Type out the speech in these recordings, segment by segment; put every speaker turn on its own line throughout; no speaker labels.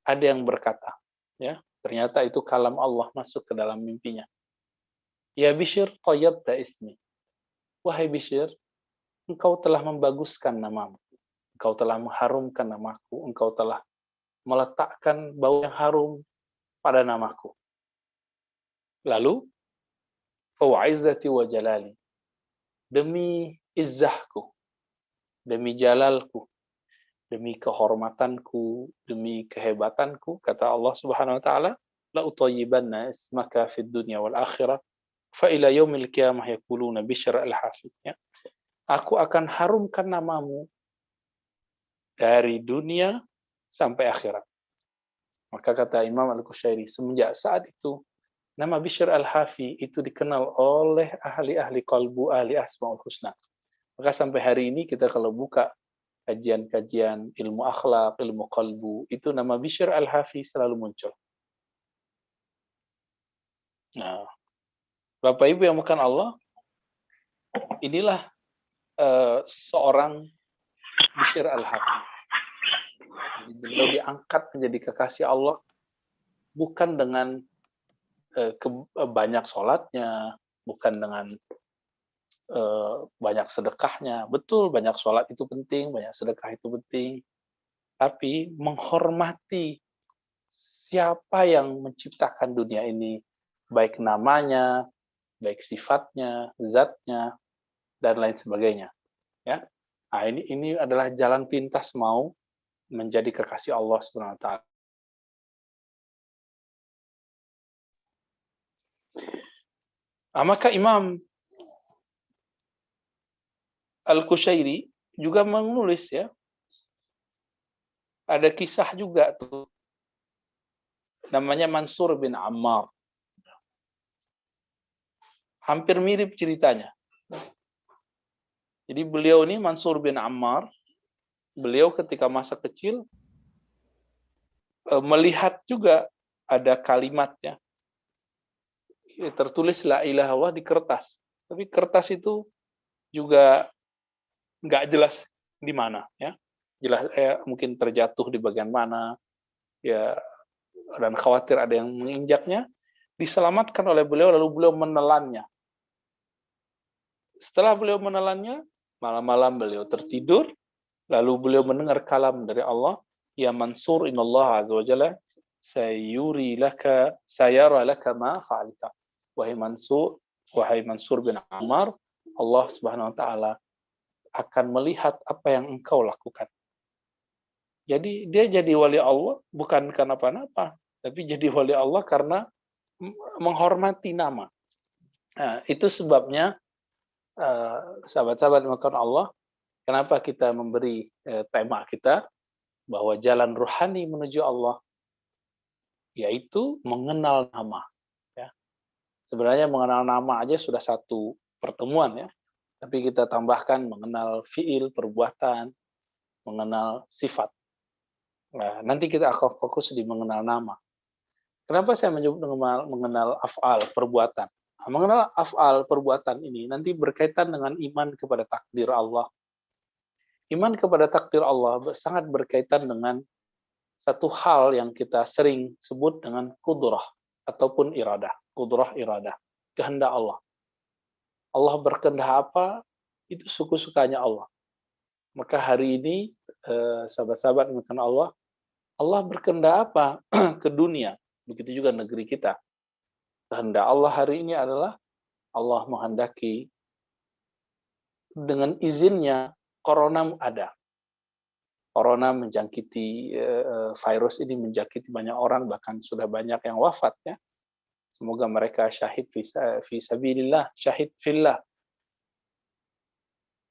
ada yang berkata, ya, ternyata itu kalam Allah masuk ke dalam mimpinya. Ya Bishr, tayyabta ismi. Wahai Bishr, engkau telah membaguskan namamu. Engkau telah mengharumkan namaku. Engkau telah meletakkan bau yang harum pada namaku. Lalu, fawa'izzati wa jalali. Demi izzahku, demi jalalku, demi kehormatanku, demi kehebatanku, kata Allah Subhanahu wa taala, la utayyibanna ismaka fid dunya wal akhirah fa ila yaumil qiyamah yaquluna Bishr al-Hafid. Ya. Aku akan harumkan namamu dari dunia sampai akhirat. Maka kata Imam Al-Qushairi, semenjak saat itu nama Bishr al-Hafi itu dikenal oleh ahli-ahli qalbu, ahli Asmaul Husna. Maka sampai hari ini kita kalau buka kajian-kajian ilmu akhlak, ilmu qalbu, itu nama Bishr al-Hafi selalu muncul. Nah, Bapak Ibu yang makan Allah, inilah seorang Bishr al-Hafi. Beliau diangkat menjadi kekasih Allah bukan dengan banyak sholatnya, bukan dengan banyak sedekahnya. Betul, banyak sholat itu penting, banyak sedekah itu penting. Tapi menghormati siapa yang menciptakan dunia ini, baik namanya, baik sifatnya, zatnya, dan lain sebagainya. Ya, nah ini adalah jalan pintas mau menjadi kekasih Allah Subhanahu wa taala. Nah, maka Imam Al-Qushairi juga menulis, ya, ada kisah juga tuh, namanya Mansur bin Ammar. Hampir mirip ceritanya. Jadi beliau ini Mansur bin Ammar, beliau ketika masa kecil melihat juga ada kalimatnya. Tertulis la ilaha illallah di kertas. Tapi kertas itu juga nggak jelas di mana, ya. Jelas mungkin terjatuh di bagian mana, ya, dan khawatir ada yang menginjaknya. Diselamatkan oleh beliau, lalu beliau menelannya. Setelah beliau menelannya, malam-malam beliau tertidur, lalu beliau mendengar kalam dari Allah, ya Mansur, innallaha azza wa jalla sayara laka ma fa'alta. Wahai Mansur bin Ammar, Allah Subhanahu wa taala akan melihat apa yang engkau lakukan. Jadi dia jadi wali Allah bukan karena apa-apa, tapi jadi wali Allah karena menghormati nama. Nah, itu sebabnya sahabat-sahabat makan Allah, kenapa kita memberi tema kita bahwa jalan ruhani menuju Allah yaitu mengenal nama. Ya. Sebenarnya mengenal nama aja sudah satu pertemuan, ya. Tapi kita tambahkan mengenal fiil, perbuatan, mengenal sifat. Nah, nanti kita akan fokus di mengenal nama. Kenapa saya menyebut mengenal af'al, perbuatan? Nah, mengenal af'al, perbuatan ini nanti berkaitan dengan iman kepada takdir Allah. Iman kepada takdir Allah sangat berkaitan dengan satu hal yang kita sering sebut dengan kudrah ataupun iradah. Kudrah, iradah. Kehendak Allah. Allah berkehendak apa, itu suka-sukanya Allah. Maka hari ini, sahabat-sahabat yang mengenal Allah, Allah berkehendak apa ke dunia. Begitu juga negeri kita. Kehendak Allah hari ini adalah Allah menghendaki dengan izinnya corona ada. Corona menjangkiti, virus ini menjangkiti banyak orang, bahkan sudah banyak yang wafat, ya. Semoga mereka syahid fi sabilillah, syahid fillah.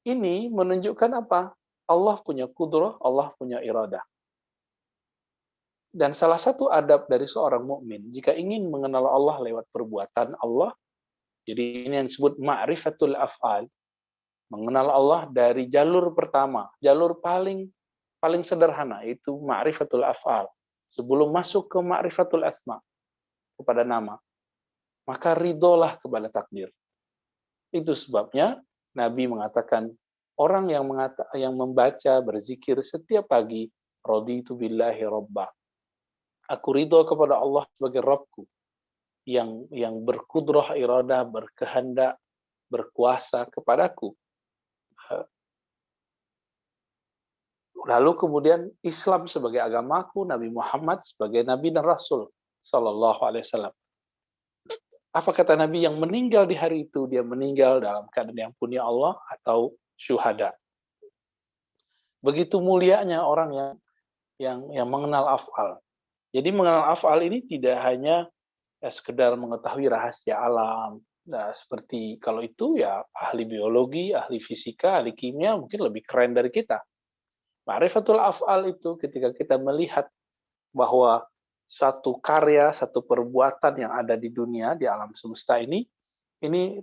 Ini menunjukkan apa? Allah punya kudrah, Allah punya iradah. Dan salah satu adab dari seorang mukmin jika ingin mengenal Allah lewat perbuatan Allah, jadi ini yang disebut ma'rifatul af'al, mengenal Allah dari jalur pertama, jalur paling sederhana, itu ma'rifatul af'al. Sebelum masuk ke ma'rifatul asma, kepada nama, maka ridolah kepada takdir. Itu sebabnya Nabi mengatakan, orang yang membaca, berzikir setiap pagi, raditu billahi rabbah. Aku ridho kepada Allah sebagai Rabbku yang berkudrah iradah, berkehendak, berkuasa kepadaku. Lalu kemudian Islam sebagai agamaku, Nabi Muhammad sebagai Nabi dan Rasul Sallallahu Alaihi Wasallam. Apa kata Nabi, yang meninggal di hari itu, dia meninggal dalam keadaan yang punya Allah atau syuhada. Begitu mulianya orang yang mengenal af'al. Jadi mengenal af'al ini tidak hanya sekedar mengetahui rahasia alam. Nah, seperti kalau itu ya ahli biologi, ahli fisika, ahli kimia mungkin lebih keren dari kita. Ma'rifatul af'al itu ketika kita melihat bahwa satu karya, satu perbuatan yang ada di dunia, di alam semesta ini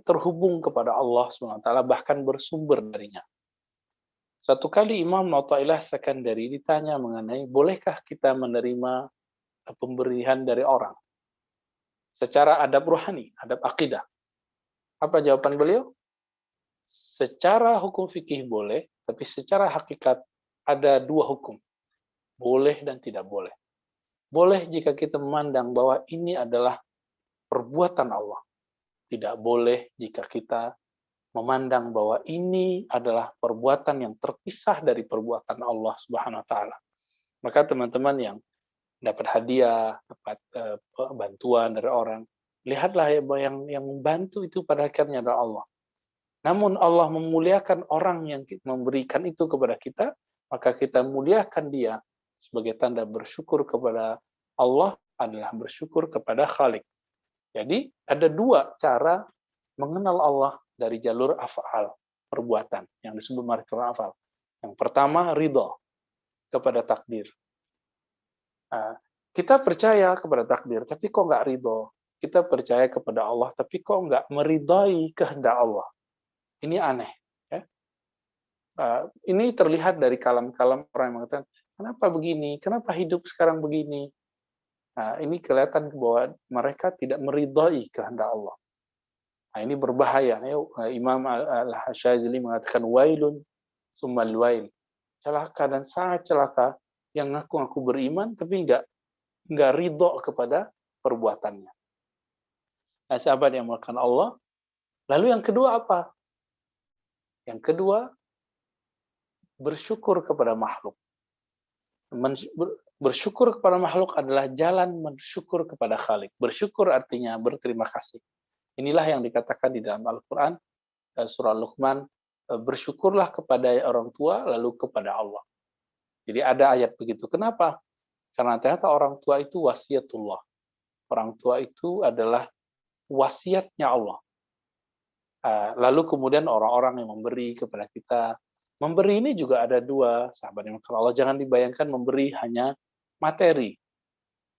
terhubung kepada Allah SWT, bahkan bersumber darinya. Suatu kali Imam Athaillah Sekandari ditanya mengenai, bolehkah kita menerima pemberian dari orang? Secara adab rohani, adab akidah. Apa jawaban beliau? Secara hukum fikih boleh, tapi secara hakikat ada dua hukum. Boleh dan tidak boleh. Boleh jika kita memandang bahwa ini adalah perbuatan Allah. Tidak boleh jika kita memandang bahwa ini adalah perbuatan yang terpisah dari perbuatan Allah Subhanahu wa taala. Maka teman-teman yang dapat hadiah, dapat bantuan dari orang, lihatlah yang membantu itu pada akhirnya adalah Allah. Namun Allah memuliakan orang yang memberikan itu kepada kita, maka kita muliakan dia sebagai tanda bersyukur kepada Allah adalah bersyukur kepada Khalik. Jadi ada dua cara mengenal Allah dari jalur af'al, perbuatan yang disebut ma'rifatul af'al. Yang pertama ridho kepada takdir. Kita percaya kepada takdir, tapi kok nggak ridho. Kita percaya kepada Allah, tapi kok nggak meridhai kehendak Allah. Ini aneh. Ya? Ini terlihat dari kalam-kalam orang yang mengatakan, kenapa begini? Kenapa hidup sekarang begini? Nah, ini kelihatan bahwa mereka tidak meridhai kehendak Allah. Nah, ini berbahaya. Imam Al-Hashazili mengatakan, wailun summal wail. Celaka dan sangat celaka yang ngaku beriman, tapi nggak ridho kepada perbuatannya. Nah, sahabat yang melakukan Allah. Lalu yang kedua apa? Yang kedua, bersyukur kepada makhluk. Bersyukur kepada makhluk adalah jalan bersyukur kepada Khalik. Bersyukur artinya berterima kasih. Inilah yang dikatakan di dalam Al-Quran, surah Luqman, bersyukurlah kepada orang tua, lalu kepada Allah. Jadi ada ayat begitu. Kenapa? Karena ternyata orang tua itu wasiatullah. Orang tua itu adalah wasiatnya Allah. Lalu kemudian orang-orang yang memberi kepada kita, memberi ini juga ada dua, sahabat yang kalau Allah, jangan dibayangkan memberi hanya materi.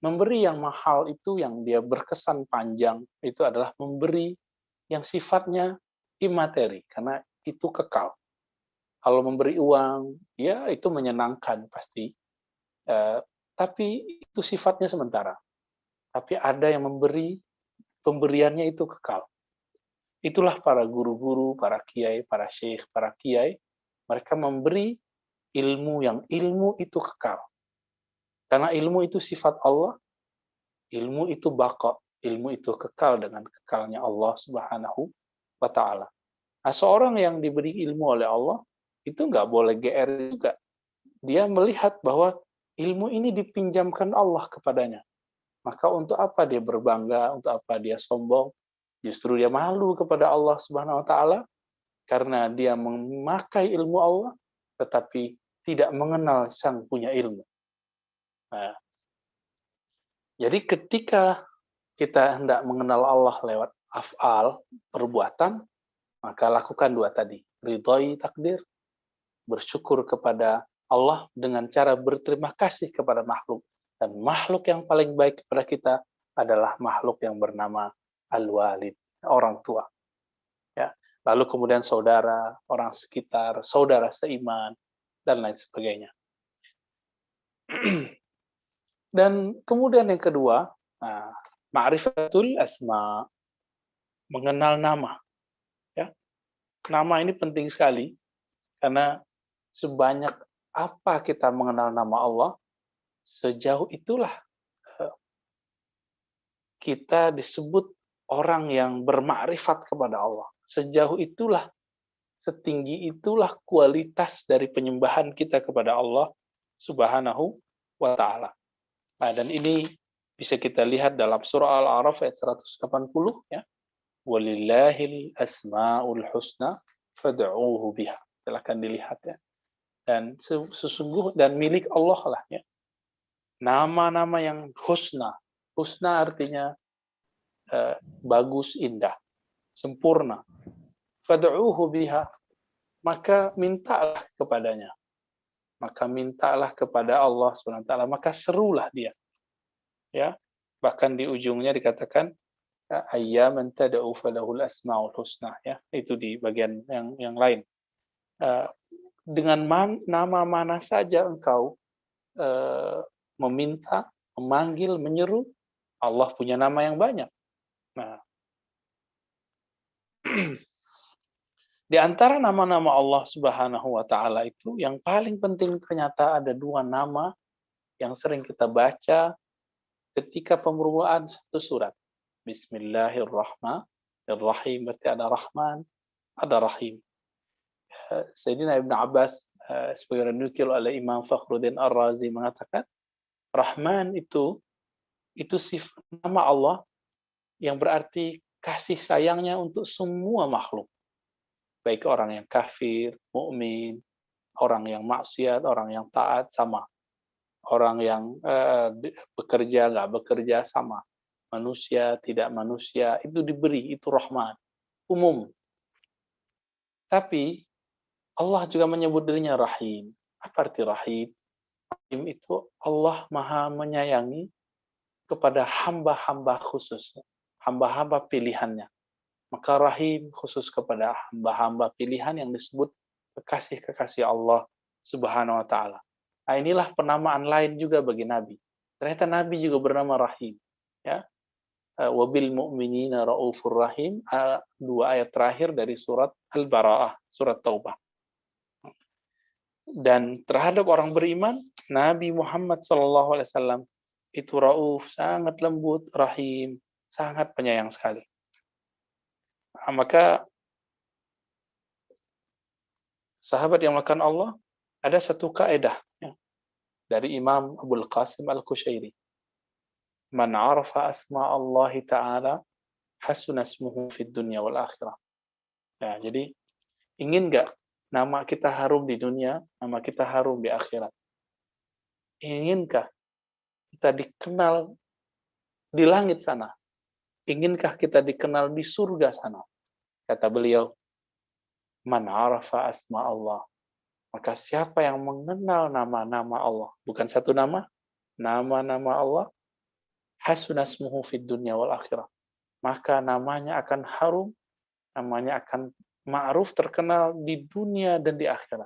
Memberi yang mahal itu, yang dia berkesan panjang, itu adalah memberi yang sifatnya imateri, karena itu kekal. Kalau memberi uang, ya itu menyenangkan pasti, tapi itu sifatnya sementara. Tapi ada yang memberi, pemberiannya itu kekal. Itulah para guru-guru, para kiai, para syekh, para kiai, mereka memberi ilmu yang ilmu itu kekal. Karena ilmu itu sifat Allah, ilmu itu baqa, ilmu itu kekal dengan kekalnya Allah Subhanahu wa taala. Nah, seorang yang diberi ilmu oleh Allah itu nggak boleh GR juga. Dia melihat bahwa ilmu ini dipinjamkan Allah kepadanya. Maka untuk apa dia berbangga, untuk apa dia sombong? Justru dia malu kepada Allah Subhanahu wa taala karena dia memakai ilmu Allah tetapi tidak mengenal sang punya ilmu. Nah, jadi ketika kita hendak mengenal Allah lewat af'al, perbuatan, maka lakukan dua tadi, ridhoi takdir, bersyukur kepada Allah dengan cara berterima kasih kepada makhluk. Dan makhluk yang paling baik kepada kita adalah makhluk yang bernama al-walid, orang tua. Ya. Lalu kemudian saudara, orang sekitar, saudara seiman, dan lain sebagainya. Dan kemudian yang kedua, ma'rifatul asma, mengenal nama. Ya. Nama ini penting sekali, karena sebanyak apa kita mengenal nama Allah, sejauh itulah kita disebut orang yang bermakrifat kepada Allah. Sejauh itulah, setinggi itulah kualitas dari penyembahan kita kepada Allah Subhanahu wa Ta'ala. Nah, dan ini bisa kita lihat dalam surah Al-A'raf ayat 180 ya. Walillahil asmaul husna fad'uuhu biha. Silakan dilihat ya. Dan sesungguh dan milik Allah lah ya. Nama-nama yang husna. Husna artinya bagus, indah, sempurna. Fad'uuhu biha, maka mintalah kepadanya. Maka mintalah kepada Allah SWT, maka serulah dia. Ya, bahkan di ujungnya dikatakan ayyaman tad'u falahul asmaul husna ya, itu di bagian yang lain. Dengan nama mana saja engkau meminta, memanggil, menyeru, Allah punya nama yang banyak. Nah, di antara nama-nama Allah Subhanahu wa Ta'ala itu yang paling penting ternyata ada dua nama yang sering kita baca ketika pembukaan satu surat. Bismillahirrahmanirrahim, berarti ada Rahman, ada Rahim. Sayyidina Ibn Abbas sebagai dinukil oleh Imam Fakhruddin Ar-Razi mengatakan Rahman itu sifat nama Allah yang berarti kasih sayangnya untuk semua makhluk. Baik orang yang kafir, mukmin, orang yang maksiat, orang yang taat, sama. Orang yang bekerja, nggak bekerja, sama. Manusia, tidak manusia, itu diberi, itu Rahman. Umum. Tapi Allah juga menyebut dirinya Rahim. Apa arti Rahim? Rahim itu Allah Maha menyayangi kepada hamba-hamba khusus, hamba-hamba pilihannya. Maka Rahim khusus kepada hamba-hamba pilihan yang disebut kekasih-kekasih Allah Subhanahu wa Ta'ala. Nah, inilah penamaan lain juga bagi Nabi. Ternyata Nabi juga bernama Rahim. Ya. Wabil mu'minina ra'ufur rahim, dua ayat terakhir dari surat Al-Bara'ah, surat Taubah. Dan terhadap orang beriman, Nabi Muhammad SAW itu Rauf, sangat lembut, Rahim, sangat penyayang sekali. Nah, maka sahabat yang melakukan Allah, ada satu kaidah ya, dari Imam Abul Qasim Al-Kushairi. Man arafa asma Allah Ta'ala hasuna ismuhu fid dunya wal akhirah. Ya, jadi ingin nggak nama kita harum di dunia, nama kita harum di akhirat? Inginkah kita dikenal di langit sana? Inginkah kita dikenal di surga sana? Kata beliau, man arafa asma Allah. Maka siapa yang mengenal nama-nama Allah, bukan satu nama, nama-nama Allah, hasunasmuhu fid dunya wal akhirah. Maka namanya akan harum, namanya akan ma'ruf, terkenal di dunia dan di akhirat.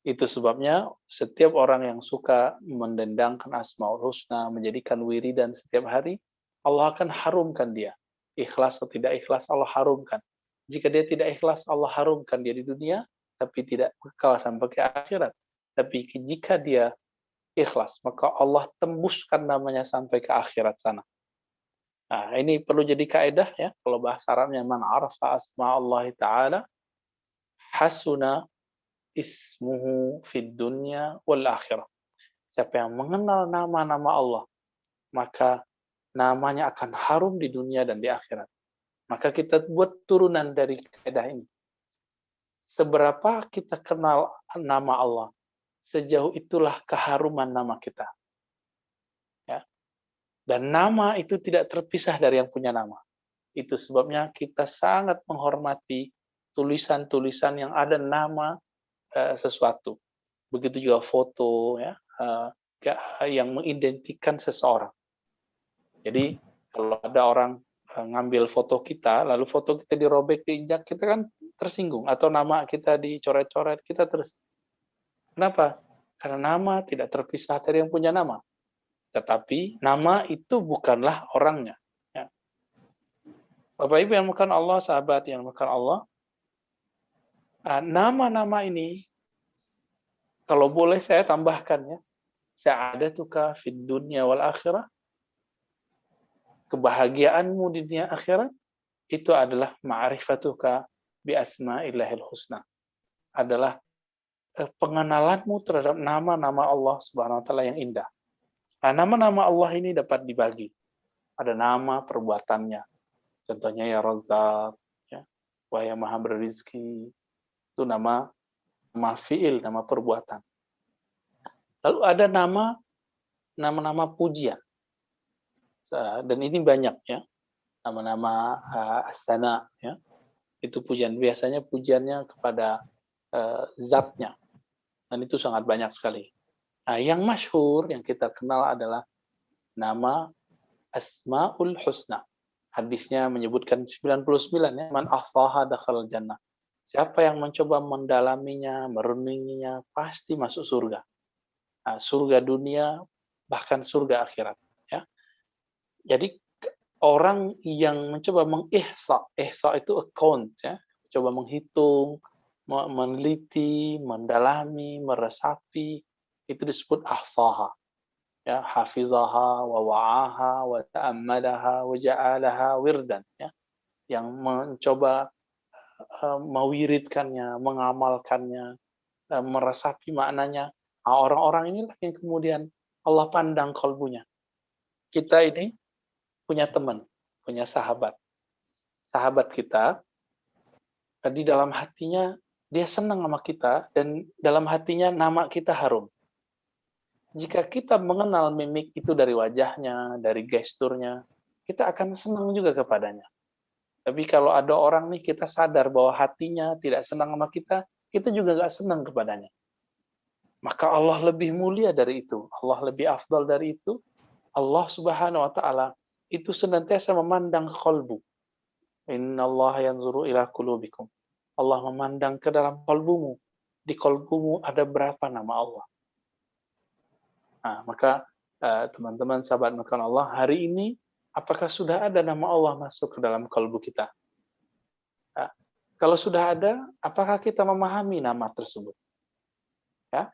Itu sebabnya setiap orang yang suka mendendangkan Asmaul Husna, menjadikan wiridan setiap hari, Allah akan harumkan dia. Ikhlas atau tidak ikhlas, Allah harumkan. Jika dia tidak ikhlas, Allah harumkan dia di dunia, tapi tidak kekal sampai ke akhirat. Tapi jika dia ikhlas, maka Allah tembuskan namanya sampai ke akhirat sana. Nah, ini perlu jadi kaidah ya. Kalau bahasa Arabnya man arafa asma Allah Ta'ala hasuna ismuhu fid dunya wal akhirah. Siapa yang mengenal nama-nama Allah, maka namanya akan harum di dunia dan di akhirat. Maka kita buat turunan dari kaidah ini. Seberapa kita kenal nama Allah, sejauh itulah keharuman nama kita. Ya. Dan nama itu tidak terpisah dari yang punya nama. Itu sebabnya kita sangat menghormati tulisan-tulisan yang ada nama sesuatu. Begitu juga foto ya, yang mengidentikan seseorang. Jadi kalau ada orang ngambil foto kita, lalu foto kita dirobek, diinjak, kita kan tersinggung. Atau nama kita dicoret-coret, kita Kenapa? Karena nama tidak terpisah dari yang punya nama. Tetapi nama itu bukanlah orangnya. Ya. Bapak Ibu yang makan Allah, sahabat yang makan Allah, nama-nama ini, kalau boleh saya tambahkan ya, sa'adatuka fid dunya wal akhirah, kebahagiaanmu di dunia akhirat itu adalah ma'rifatuka bi asma'illahil husna. Adalah pengenalanmu terhadap nama-nama Allah Subhanahu wa taala yang indah. Nah, nama-nama Allah ini dapat dibagi. Ada nama perbuatannya. Contohnya ya Razzaq, ya, wa ya Maha Berizki. Itu nama fi'il, nama perbuatan. Lalu ada nama-nama pujian. Dan ini banyak ya. Nama-nama as-sana ya. Itu pujian, biasanya pujiannya kepada zatnya. Dan itu sangat banyak sekali. Nah, yang masyhur yang kita kenal adalah nama Asmaul Husna. Hadisnya menyebutkan 99 ya, man ahsaha dakhala jannah. Siapa yang mencoba mendalaminya, merenunginya, pasti masuk surga. Nah, surga dunia, bahkan surga akhirat. Ya. Jadi orang yang mencoba mengihsa, ihsa itu account, ya, coba menghitung, meneliti, mendalami, meresapi, itu disebut ahsaha. Ya, hafizaha wa wa'aha wa ta'ammadaha wa ja'alaha wirdan, ya. Yang mencoba mewiridkannya, mengamalkannya, meresapi maknanya. Nah, orang-orang inilah yang kemudian Allah pandang kalbunya. Kita ini punya teman, punya sahabat. Sahabat kita, di dalam hatinya dia senang sama kita, dan dalam hatinya nama kita harum. Jika kita mengenal mimik itu dari wajahnya, dari gesturnya, kita akan senang juga kepadanya. Tapi kalau ada orang nih, kita sadar bahwa hatinya tidak senang sama kita juga nggak senang kepadanya. Maka Allah lebih mulia dari itu. Allah lebih afdal dari itu. Allah Subhanahu wa taala itu senantiasa memandang qalbu. Innallaha yanzuru ila qulubikum. Allah memandang ke dalam kalbumu. Di kalbumu ada berapa nama Allah? Nah, maka teman-teman sahabat makan Allah, hari ini apakah sudah ada nama Allah masuk ke dalam kalbu kita? Nah, kalau sudah ada, apakah kita memahami nama tersebut? Ya.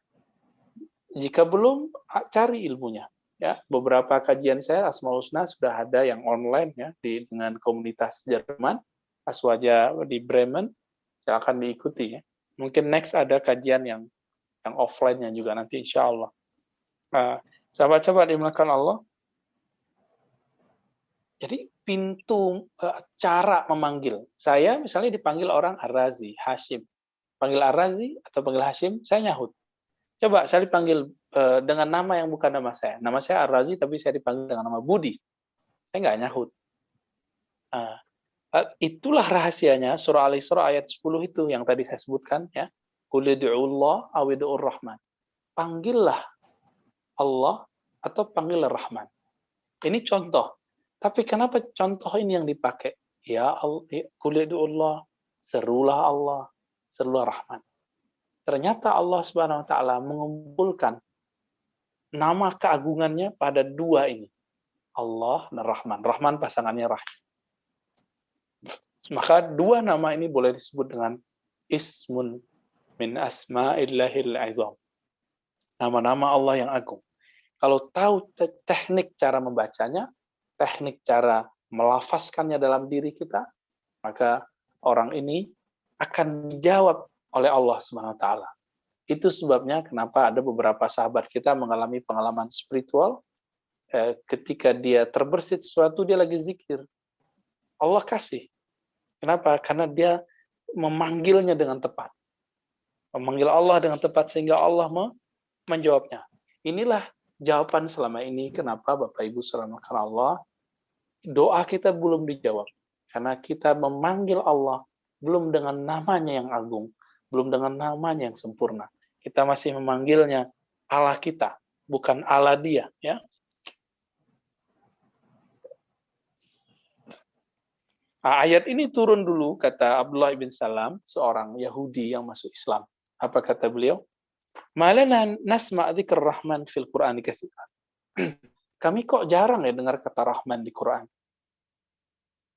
Jika belum, cari ilmunya. Ya, beberapa kajian saya Asmaul Husna sudah ada yang online ya dengan komunitas Jerman, Aswaja di Bremen, silakan diikuti ya. Mungkin next ada kajian yang offline-nya juga nanti insya Allah. Sahabat-sahabat dimuliakan Allah. Jadi pintu cara memanggil. Saya misalnya dipanggil orang Ar-Razi, Hashim. Panggil Ar-Razi atau panggil Hashim, saya nyahut. Coba saya dipanggil dengan nama yang bukan nama saya. Nama saya Ar-Razi, tapi saya dipanggil dengan nama Budi. Saya nggak nyahut. Itulah rahasianya surah Al-Isra ayat 10 itu yang tadi saya sebutkan. Ya. Qul ud'ullaha aw ud'ur rahman. Panggillah Allah atau panggillah Rahman. Ini contoh. Tapi kenapa contoh ini yang dipakai? Ya Allah, qul ud'ullaha, serulah Allah, serulah Rahman. Ternyata Allah Subhanahu wa taala mengumpulkan nama keagungannya pada dua ini. Allah dan Rahman. Rahman pasangannya Rahim. Maka dua nama ini boleh disebut dengan ismun min asma'illahil azam. Nama-nama Allah yang agung. Kalau tahu teknik cara membacanya, teknik cara melafazkannya dalam diri kita, maka orang ini akan dijawab oleh Allah Subhanahu wa taala. Itu sebabnya kenapa ada beberapa sahabat kita mengalami pengalaman spiritual ketika dia terbersit sesuatu, dia lagi zikir. Allah kasih. Kenapa? Karena dia memanggilnya dengan tepat. Memanggil Allah dengan tepat sehingga Allah menjawabnya. Inilah jawaban selama ini kenapa Bapak Ibu saudara Allah, doa kita belum dijawab. Karena kita memanggil Allah belum dengan namanya yang agung, belum dengan namanya yang sempurna. Kita masih memanggilnya Allah kita, bukan Allah dia. Ya. Nah, ayat ini turun dulu, kata Abdullah bin Salam, seorang Yahudi yang masuk Islam. Apa kata beliau? Malana nasma' dzikr Rahman fil Qur'an katsiran. Kami kok jarang ya dengar kata Rahman di Quran.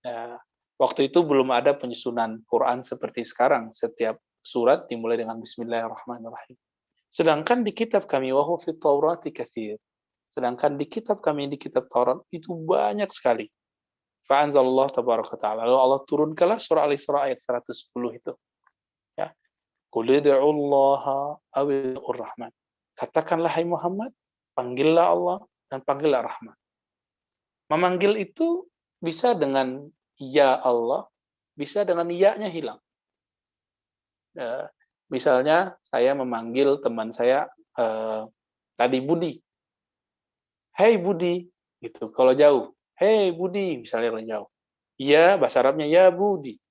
Ya, waktu itu belum ada penyusunan Quran seperti sekarang. Setiap surat dimulai dengan Bismillahirrahmanirrahim. Sedangkan di kitab kami, wa huwa fit Taurati katsir. Sedangkan di kitab kami, di kitab Taurat itu banyak sekali Fa'anzalallah tabaraka ta'ala. Lalu Allah turunkanlah surah Al-Isra ayat 110 itu. Ya. Qul ud'ullaha aw ud'ur rahman. Katakanlah hai Muhammad, panggillah Allah dan panggillah Rahman. Memanggil itu bisa dengan ya Allah, bisa dengan ya-nya hilang. Misalnya saya memanggil teman saya tadi Budi. Hey Budi, gitu. Kalau jauh, hey Budi, misalnya kalau jauh. Ya, bahasa Arabnya ya Budi.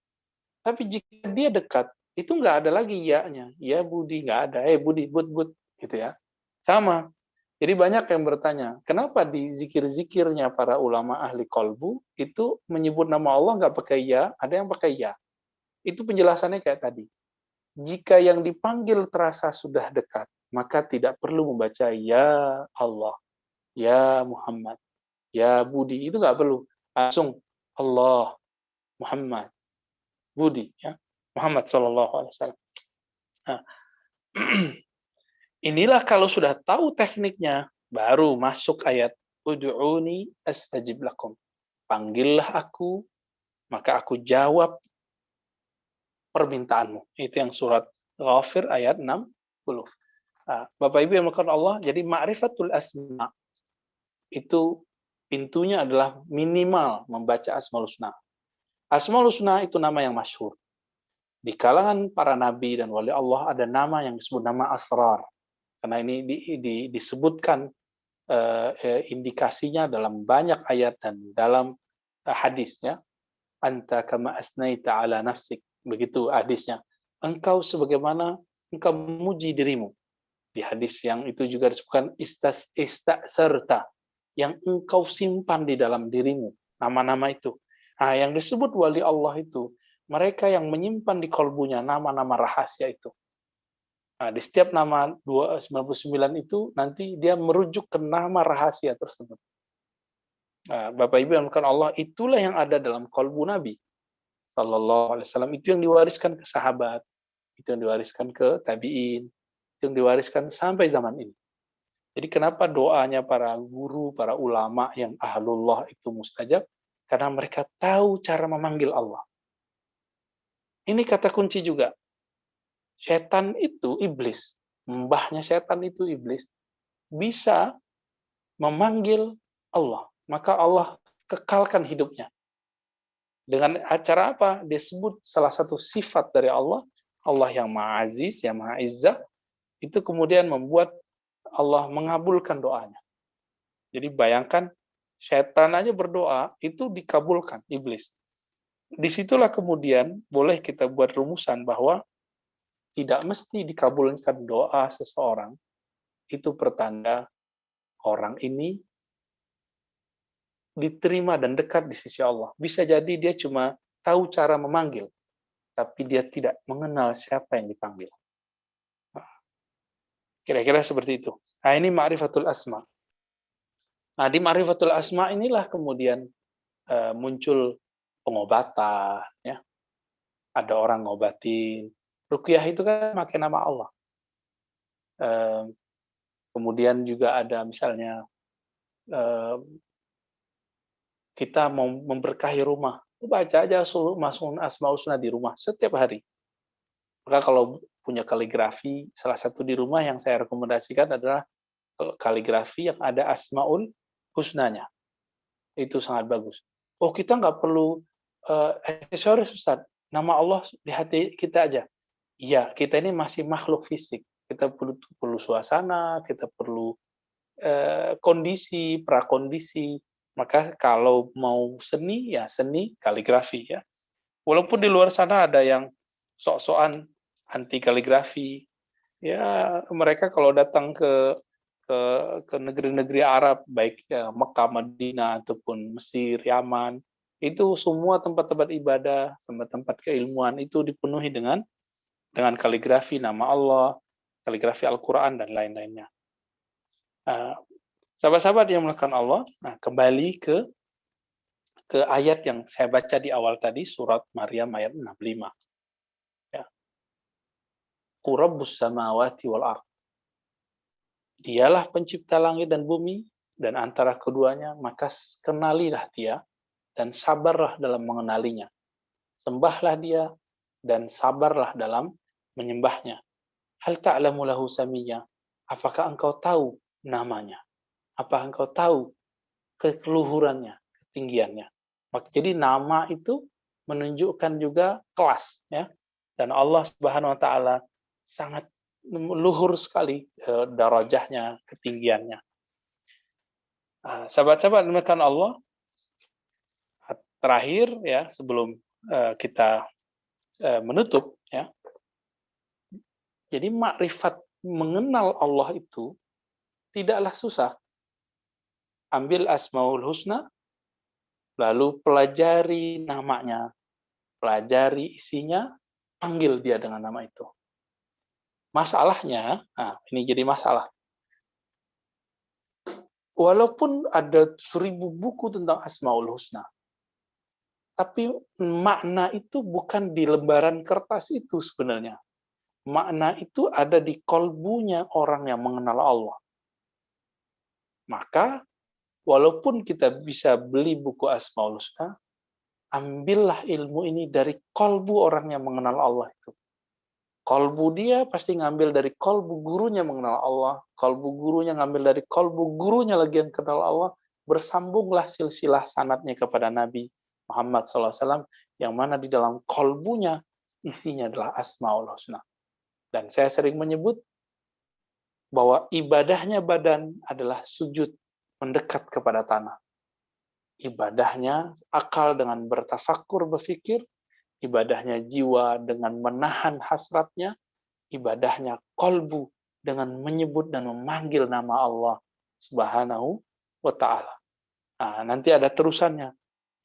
Tapi jika dia dekat, itu nggak ada lagi ya-nya. Ya Budi, nggak ada. Hey Budi, bud, gitu ya. Sama. Jadi banyak yang bertanya, kenapa di zikir-zikirnya para ulama ahli kolbu itu menyebut nama Allah nggak pakai ya, ada yang pakai ya. Itu penjelasannya kayak tadi. Jika yang dipanggil terasa sudah dekat, maka tidak perlu membaca ya Allah, ya Muhammad, ya Budi, itu nggak perlu. Langsung Allah, Muhammad, Budi, ya Muhammad Sallallahu Alaihi Wasallam. Nah, inilah kalau sudah tahu tekniknya, baru masuk ayat ud'uni astajib lakum. Panggillah aku, maka aku jawab permintaanmu. Itu yang surat Ghafir ayat 60. Nah, Bapak Ibu yang melakukan Allah, jadi ma'rifatul asma itu pintunya adalah minimal membaca Asmaul Husna. Asmaul Husna itu nama yang masyhur. Di kalangan para nabi dan wali Allah ada nama yang disebut nama asrar. Karena ini disebutkan indikasinya dalam banyak ayat dan dalam hadisnya. Anta kama asnaita ala nafsik. Begitu hadisnya. Engkau sebagaimana engkau memuji dirimu. Di hadis yang itu juga disebutkan istasarta, yang engkau simpan di dalam dirimu, nama-nama itu. Nah, yang disebut wali Allah itu, mereka yang menyimpan di kolbunya nama-nama rahasia itu. Nah, di setiap nama 99 itu, nanti dia merujuk ke nama rahasia tersebut. Nah, Bapak Ibu yang bukan Allah, itulah yang ada dalam kolbu Nabi Sallallahu Alaihi Wasallam. Itu yang diwariskan ke sahabat, itu yang diwariskan ke tabi'in, itu yang diwariskan sampai zaman ini. Jadi kenapa doanya para guru, para ulama yang ahlullah itu mustajab? Karena mereka tahu cara memanggil Allah. Ini kata kunci juga. Setan itu iblis, mbahnya setan itu iblis, bisa memanggil Allah. Maka Allah kekalkan hidupnya. Dengan acara apa? Dia sebut salah satu sifat dari Allah, Allah yang Maha Aziz, yang Maha Izzah, itu kemudian membuat Allah mengabulkan doanya. Jadi bayangkan, setan aja berdoa, itu dikabulkan, iblis. Disitulah kemudian boleh kita buat rumusan bahwa tidak mesti dikabulkan doa seseorang, itu pertanda orang ini diterima dan dekat di sisi Allah. Bisa jadi dia cuma tahu cara memanggil, tapi dia tidak mengenal siapa yang dipanggil. Kira-kira seperti itu. Nah, ini ma'rifatul asma. Nah, di ma'rifatul asma inilah kemudian muncul pengobatan, ya. Ada orang ngobatin. Ruqyah itu kan pakai nama Allah. Kemudian juga ada misalnya kita mau memberkahi rumah, baca aja masuk Asmaul Husna di rumah setiap hari. Maka kalau punya kaligrafi, salah satu di rumah yang saya rekomendasikan adalah kaligrafi yang ada Asmaul Husnanya. Itu sangat bagus. Oh, kita nggak perlu aksesoris, Ustaz. Nama Allah di hati kita aja. Iya, kita ini masih makhluk fisik. Kita perlu suasana, kita perlu kondisi, prakondisi. Maka kalau mau seni, ya seni kaligrafi, ya. Walaupun di luar sana ada yang sok-sokan anti kaligrafi, ya mereka kalau datang ke negeri-negeri Arab, baik ya, Mekah, Madinah ataupun Mesir, Yaman, itu semua tempat-tempat ibadah, tempat-tempat keilmuan itu dipenuhi dengan kaligrafi nama Allah, kaligrafi Al-Quran dan lain-lainnya. Sahabat-sahabat yang melakukan Allah, nah kembali ke ayat yang saya baca di awal tadi, surat Maryam ayat 65. Ya. Rabbus samawati wal ardh. Dialah pencipta langit dan bumi, dan antara keduanya, maka kenalilah dia, dan sabarlah dalam mengenalinya. Sembahlah dia dan sabarlah dalam menyembahnya. Hal ta'lamu lahu samiyya? Apakah engkau tahu namanya? Apa engkau tahu keluhurannya, ketinggiannya? Jadi nama itu menunjukkan juga kelas, ya. Dan Allah Subhanahu wa taala sangat luhur sekali darajahnya, ketinggiannya. Sahabat-sahabat dimuliakan Allah, terakhir ya sebelum kita menutup ya. Jadi makrifat mengenal Allah itu tidaklah susah. Ambil Asmaul Husna, lalu pelajari namanya, pelajari isinya, panggil dia dengan nama itu. Masalahnya, ini jadi masalah. Walaupun ada 1000 buku tentang Asmaul Husna, tapi makna itu bukan di lembaran kertas itu sebenarnya. Makna itu ada di kolbunya orang yang mengenal Allah. Maka, walaupun kita bisa beli buku Asmaul Husna, ambillah ilmu ini dari kolbu orang yang mengenal Allah itu. Kolbu dia pasti ngambil dari kolbu gurunya mengenal Allah, kolbu gurunya ngambil dari kolbu gurunya lagi yang kenal Allah, bersambunglah silsilah sanadnya kepada Nabi Muhammad SAW, yang mana di dalam kolbunya isinya adalah Asmaul Husna. Dan saya sering menyebut bahwa ibadahnya badan adalah sujud mendekat kepada tanah. Ibadahnya akal dengan bertafakur, berfikir, ibadahnya jiwa dengan menahan hasratnya, ibadahnya kolbu dengan menyebut dan memanggil nama Allah Subhanahu wa ta'ala. Nah, nanti ada terusannya,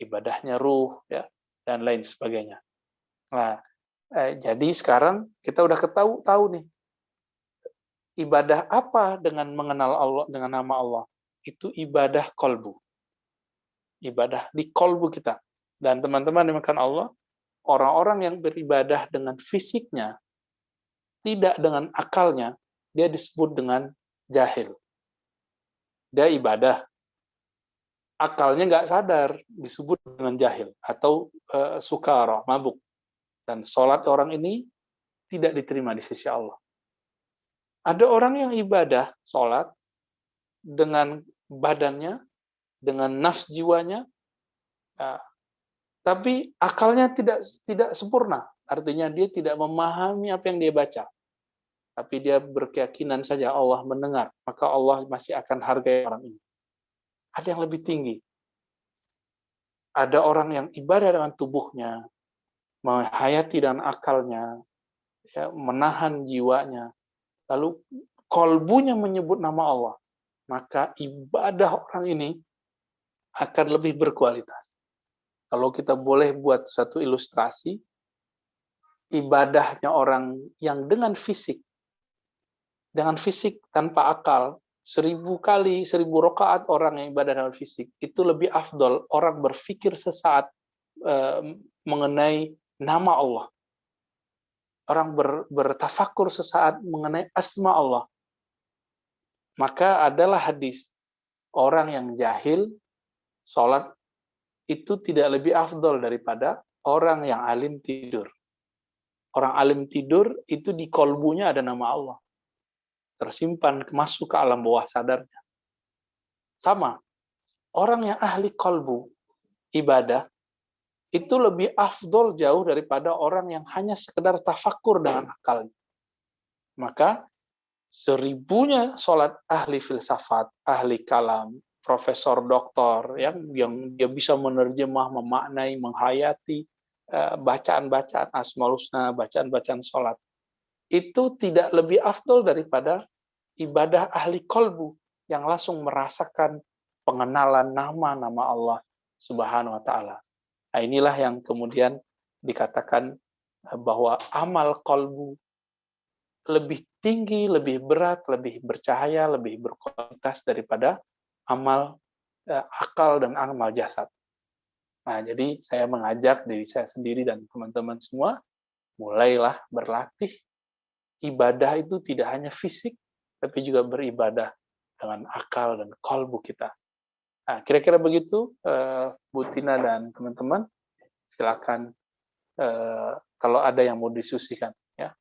ibadahnya ruh, ya, dan lain sebagainya. Nah, jadi sekarang kita udah tahu nih, ibadah apa dengan mengenal Allah, dengan nama Allah? Itu ibadah kolbu. Ibadah di kolbu kita. Dan teman-teman dimakan Allah, orang-orang yang beribadah dengan fisiknya, tidak dengan akalnya, dia disebut dengan jahil. Dia ibadah, akalnya nggak sadar, disebut dengan jahil. Atau sukara, mabuk. Dan sholat orang ini tidak diterima di sisi Allah. Ada orang yang ibadah, sholat, dengan badannya, dengan nafs jiwanya, tapi akalnya tidak sempurna. Artinya dia tidak memahami apa yang dia baca. Tapi dia berkeyakinan saja Allah mendengar, maka Allah masih akan hargai orang ini. Ada yang lebih tinggi. Ada orang yang ibadah dengan tubuhnya, menghayati dan akalnya, ya, menahan jiwanya, lalu kolbunya menyebut nama Allah, maka ibadah orang ini akan lebih berkualitas. Kalau kita boleh buat satu ilustrasi, ibadahnya orang yang dengan fisik tanpa akal, 1000 kali, 1000 rakaat orang yang ibadah dengan fisik, itu lebih afdol orang berpikir sesaat mengenai nama Allah. Orang bertafakur sesaat mengenai asma Allah. Maka adalah hadis, orang yang jahil, sholat itu tidak lebih afdol daripada orang yang alim tidur. Orang alim tidur itu di kolbunya ada nama Allah. Tersimpan masuk ke alam bawah sadarnya. Sama, orang yang ahli kolbu, ibadah, itu lebih afdol jauh daripada orang yang hanya sekedar tafakur dengan akalnya. Maka 1000-nya sholat ahli filsafat, ahli kalam, profesor doktor yang dia bisa menerjemah, memaknai, menghayati bacaan-bacaan Asmaul Husna, bacaan-bacaan sholat, itu tidak lebih afdol daripada ibadah ahli kolbu yang langsung merasakan pengenalan nama-nama Allah Subhanahu wa ta'ala. Nah, inilah yang kemudian dikatakan bahwa amal kolbu lebih tinggi, lebih berat, lebih bercahaya, lebih berkualitas daripada amal akal dan amal jasad. Nah, jadi saya mengajak diri saya sendiri dan teman-teman semua, mulailah berlatih. Ibadah itu tidak hanya fisik, tapi juga beribadah dengan akal dan kolbu kita. Nah, kira-kira begitu, Bu Tina dan teman-teman. Silakan kalau ada yang mau diskusikan, ya.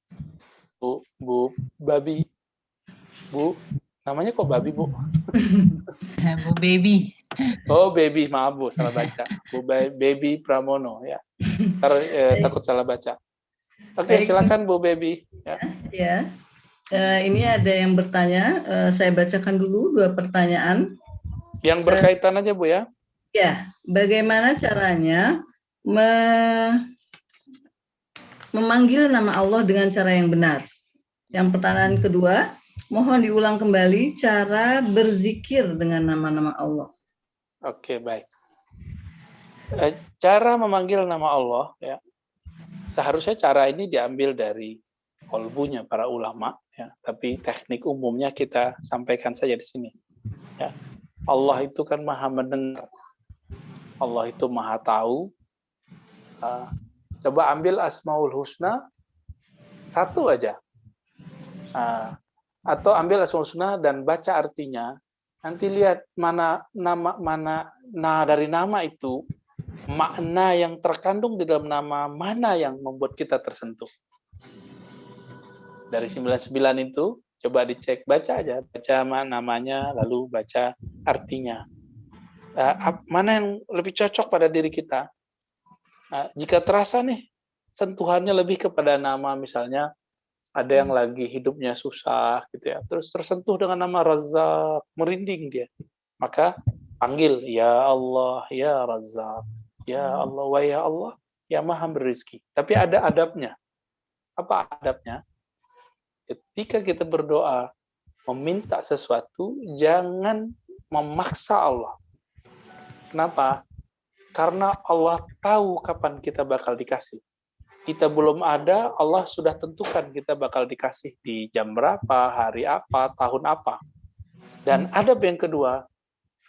Bu Babi, Bu, namanya kok Babi, Bu?
Bu Baby.
Oh, Baby, maaf Bu, salah baca. Bu Baby Pramono, ya. Takut salah baca. Oke,
Baik,
silakan Bu Baby. Ya.
ya. Ini ada yang bertanya, saya bacakan dulu 2 pertanyaan.
Yang berkaitan aja Bu ya.
Ya, bagaimana caranya memanggil nama Allah dengan cara yang benar? Yang pertanyaan kedua, mohon diulang kembali cara berzikir dengan nama-nama Allah.
Oke, baik. Cara memanggil nama Allah, ya. Seharusnya cara ini diambil dari kolbunya para ulama, ya. Tapi teknik umumnya kita sampaikan saja di sini. Ya. Allah itu kan maha mendengar. Allah itu maha tahu. Coba ambil Asmaul Husna satu aja. Atau ambil Asmaul Husna dan baca artinya. Nanti lihat mana dari nama itu, makna yang terkandung di dalam nama mana yang membuat kita tersentuh. Dari 99 itu, coba dicek, baca aja, baca namanya, lalu baca artinya. Mana yang lebih cocok pada diri kita? Jika terasa nih, sentuhannya lebih kepada nama, misalnya ada yang lagi hidupnya susah, gitu ya, terus tersentuh dengan nama Razzaq, merinding dia, maka panggil, ya Allah, ya Razzaq, ya Allah, wa ya Allah, ya Maha Berizki. Tapi ada adabnya. Apa adabnya? Ketika kita berdoa, meminta sesuatu, jangan memaksa Allah. Kenapa? Karena Allah tahu kapan kita bakal dikasih. Kita belum ada, Allah sudah tentukan kita bakal dikasih di jam berapa, hari apa, tahun apa. Dan adab yang kedua,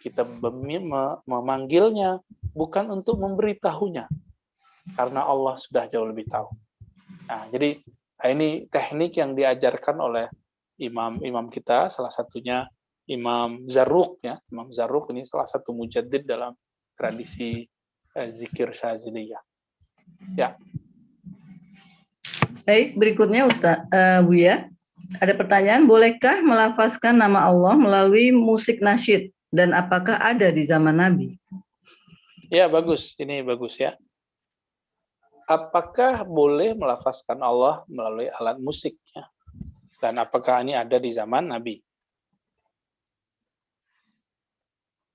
kita memanggilnya bukan untuk memberitahunya, karena Allah sudah jauh lebih tahu. Nah, jadi ini teknik yang diajarkan oleh imam kita, salah satunya Imam Zarruq, ya. Imam Zarruq ini salah satu mujaddid dalam tradisi zikir Syaziliyah. Ya.
Baik, berikutnya Ustaz, Buya. Ada pertanyaan, bolehkah melafazkan nama Allah melalui musik nasyid dan apakah ada di zaman Nabi?
Ya, bagus. Ini bagus ya. Apakah boleh melafazkan Allah melalui alat musik? Ya? Dan apakah ini ada di zaman Nabi?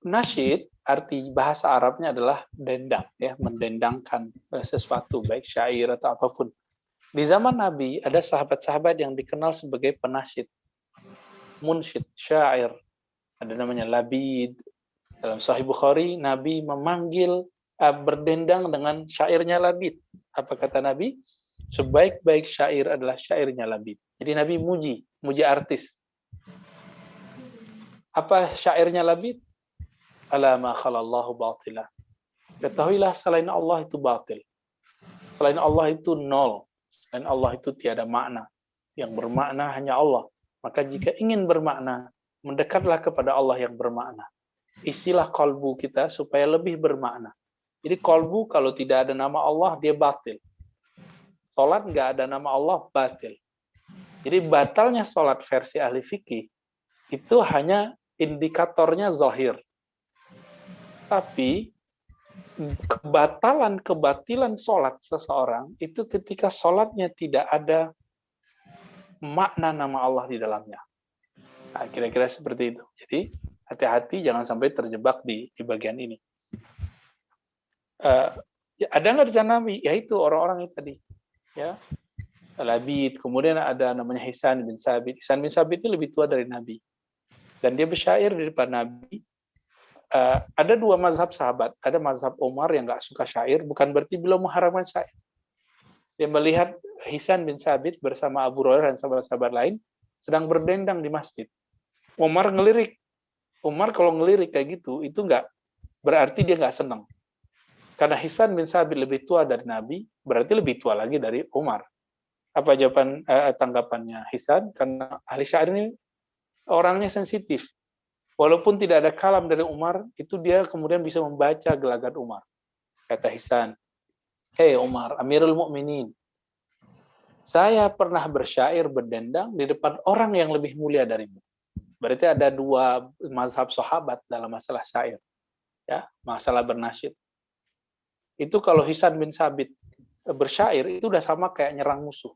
Nasyid, arti bahasa Arabnya adalah dendang, ya, mendendangkan sesuatu, baik syair atau apapun. Di zaman Nabi ada sahabat-sahabat yang dikenal sebagai penasyid, munsyid, syair. Ada namanya Labid. Dalam Sahih Bukhari, Nabi memanggil berdendang dengan syairnya Labid. Apa kata Nabi? Sebaik-baik syair adalah syairnya Labid. Jadi Nabi muji artis. Apa syairnya Labid? Ala ma khalallahu batila. Ketahuilah selain Allah itu batil. Selain Allah itu nol. Selain Allah itu tiada makna. Yang bermakna hanya Allah. Maka jika ingin bermakna, mendekatlah kepada Allah yang bermakna. Isilah kalbu kita supaya lebih bermakna. Jadi kalbu kalau tidak ada nama Allah, dia batil. Salat nggak ada nama Allah, batil. Jadi batalnya salat versi ahli fikih, itu hanya indikatornya zahir. Tapi kebatilan salat seseorang, itu ketika salatnya tidak ada makna nama Allah di dalamnya. Nah, kira-kira seperti itu. Jadi hati-hati jangan sampai terjebak di bagian ini. Ada nggak di sana Nabi? Ya itu orang-orang itu tadi. Ya, Labid. Kemudian ada namanya Hisan bin Sabit. Hisan bin Sabit itu lebih tua dari Nabi. Dan dia bersyair di depan Nabi. Ada dua mazhab sahabat. Ada mazhab Umar yang nggak suka syair, bukan berarti belum mengharamkan syair. Dia melihat Hisan bin Sabit bersama Abu Hurairah dan sahabat-sahabat lain sedang berdendang di masjid. Umar ngelirik. Umar kalau ngelirik kayak gitu, itu nggak berarti dia nggak senang. Karena Hisan bin Sabit lebih tua dari Nabi, berarti lebih tua lagi dari Umar. Apa jawaban tanggapannya Hisan? Karena ahli syair ini orangnya sensitif. Walaupun tidak ada kalam dari Umar, itu dia kemudian bisa membaca gelagat Umar. Kata Hisan, "Hei Umar, Amirul Mukminin, saya pernah bersyair berdendang di depan orang yang lebih mulia darimu." Berarti ada dua mazhab sahabat dalam masalah syair, ya, masalah bernasyid. Itu kalau Hisan bin Sabit bersyair itu udah sama kayak nyerang musuh,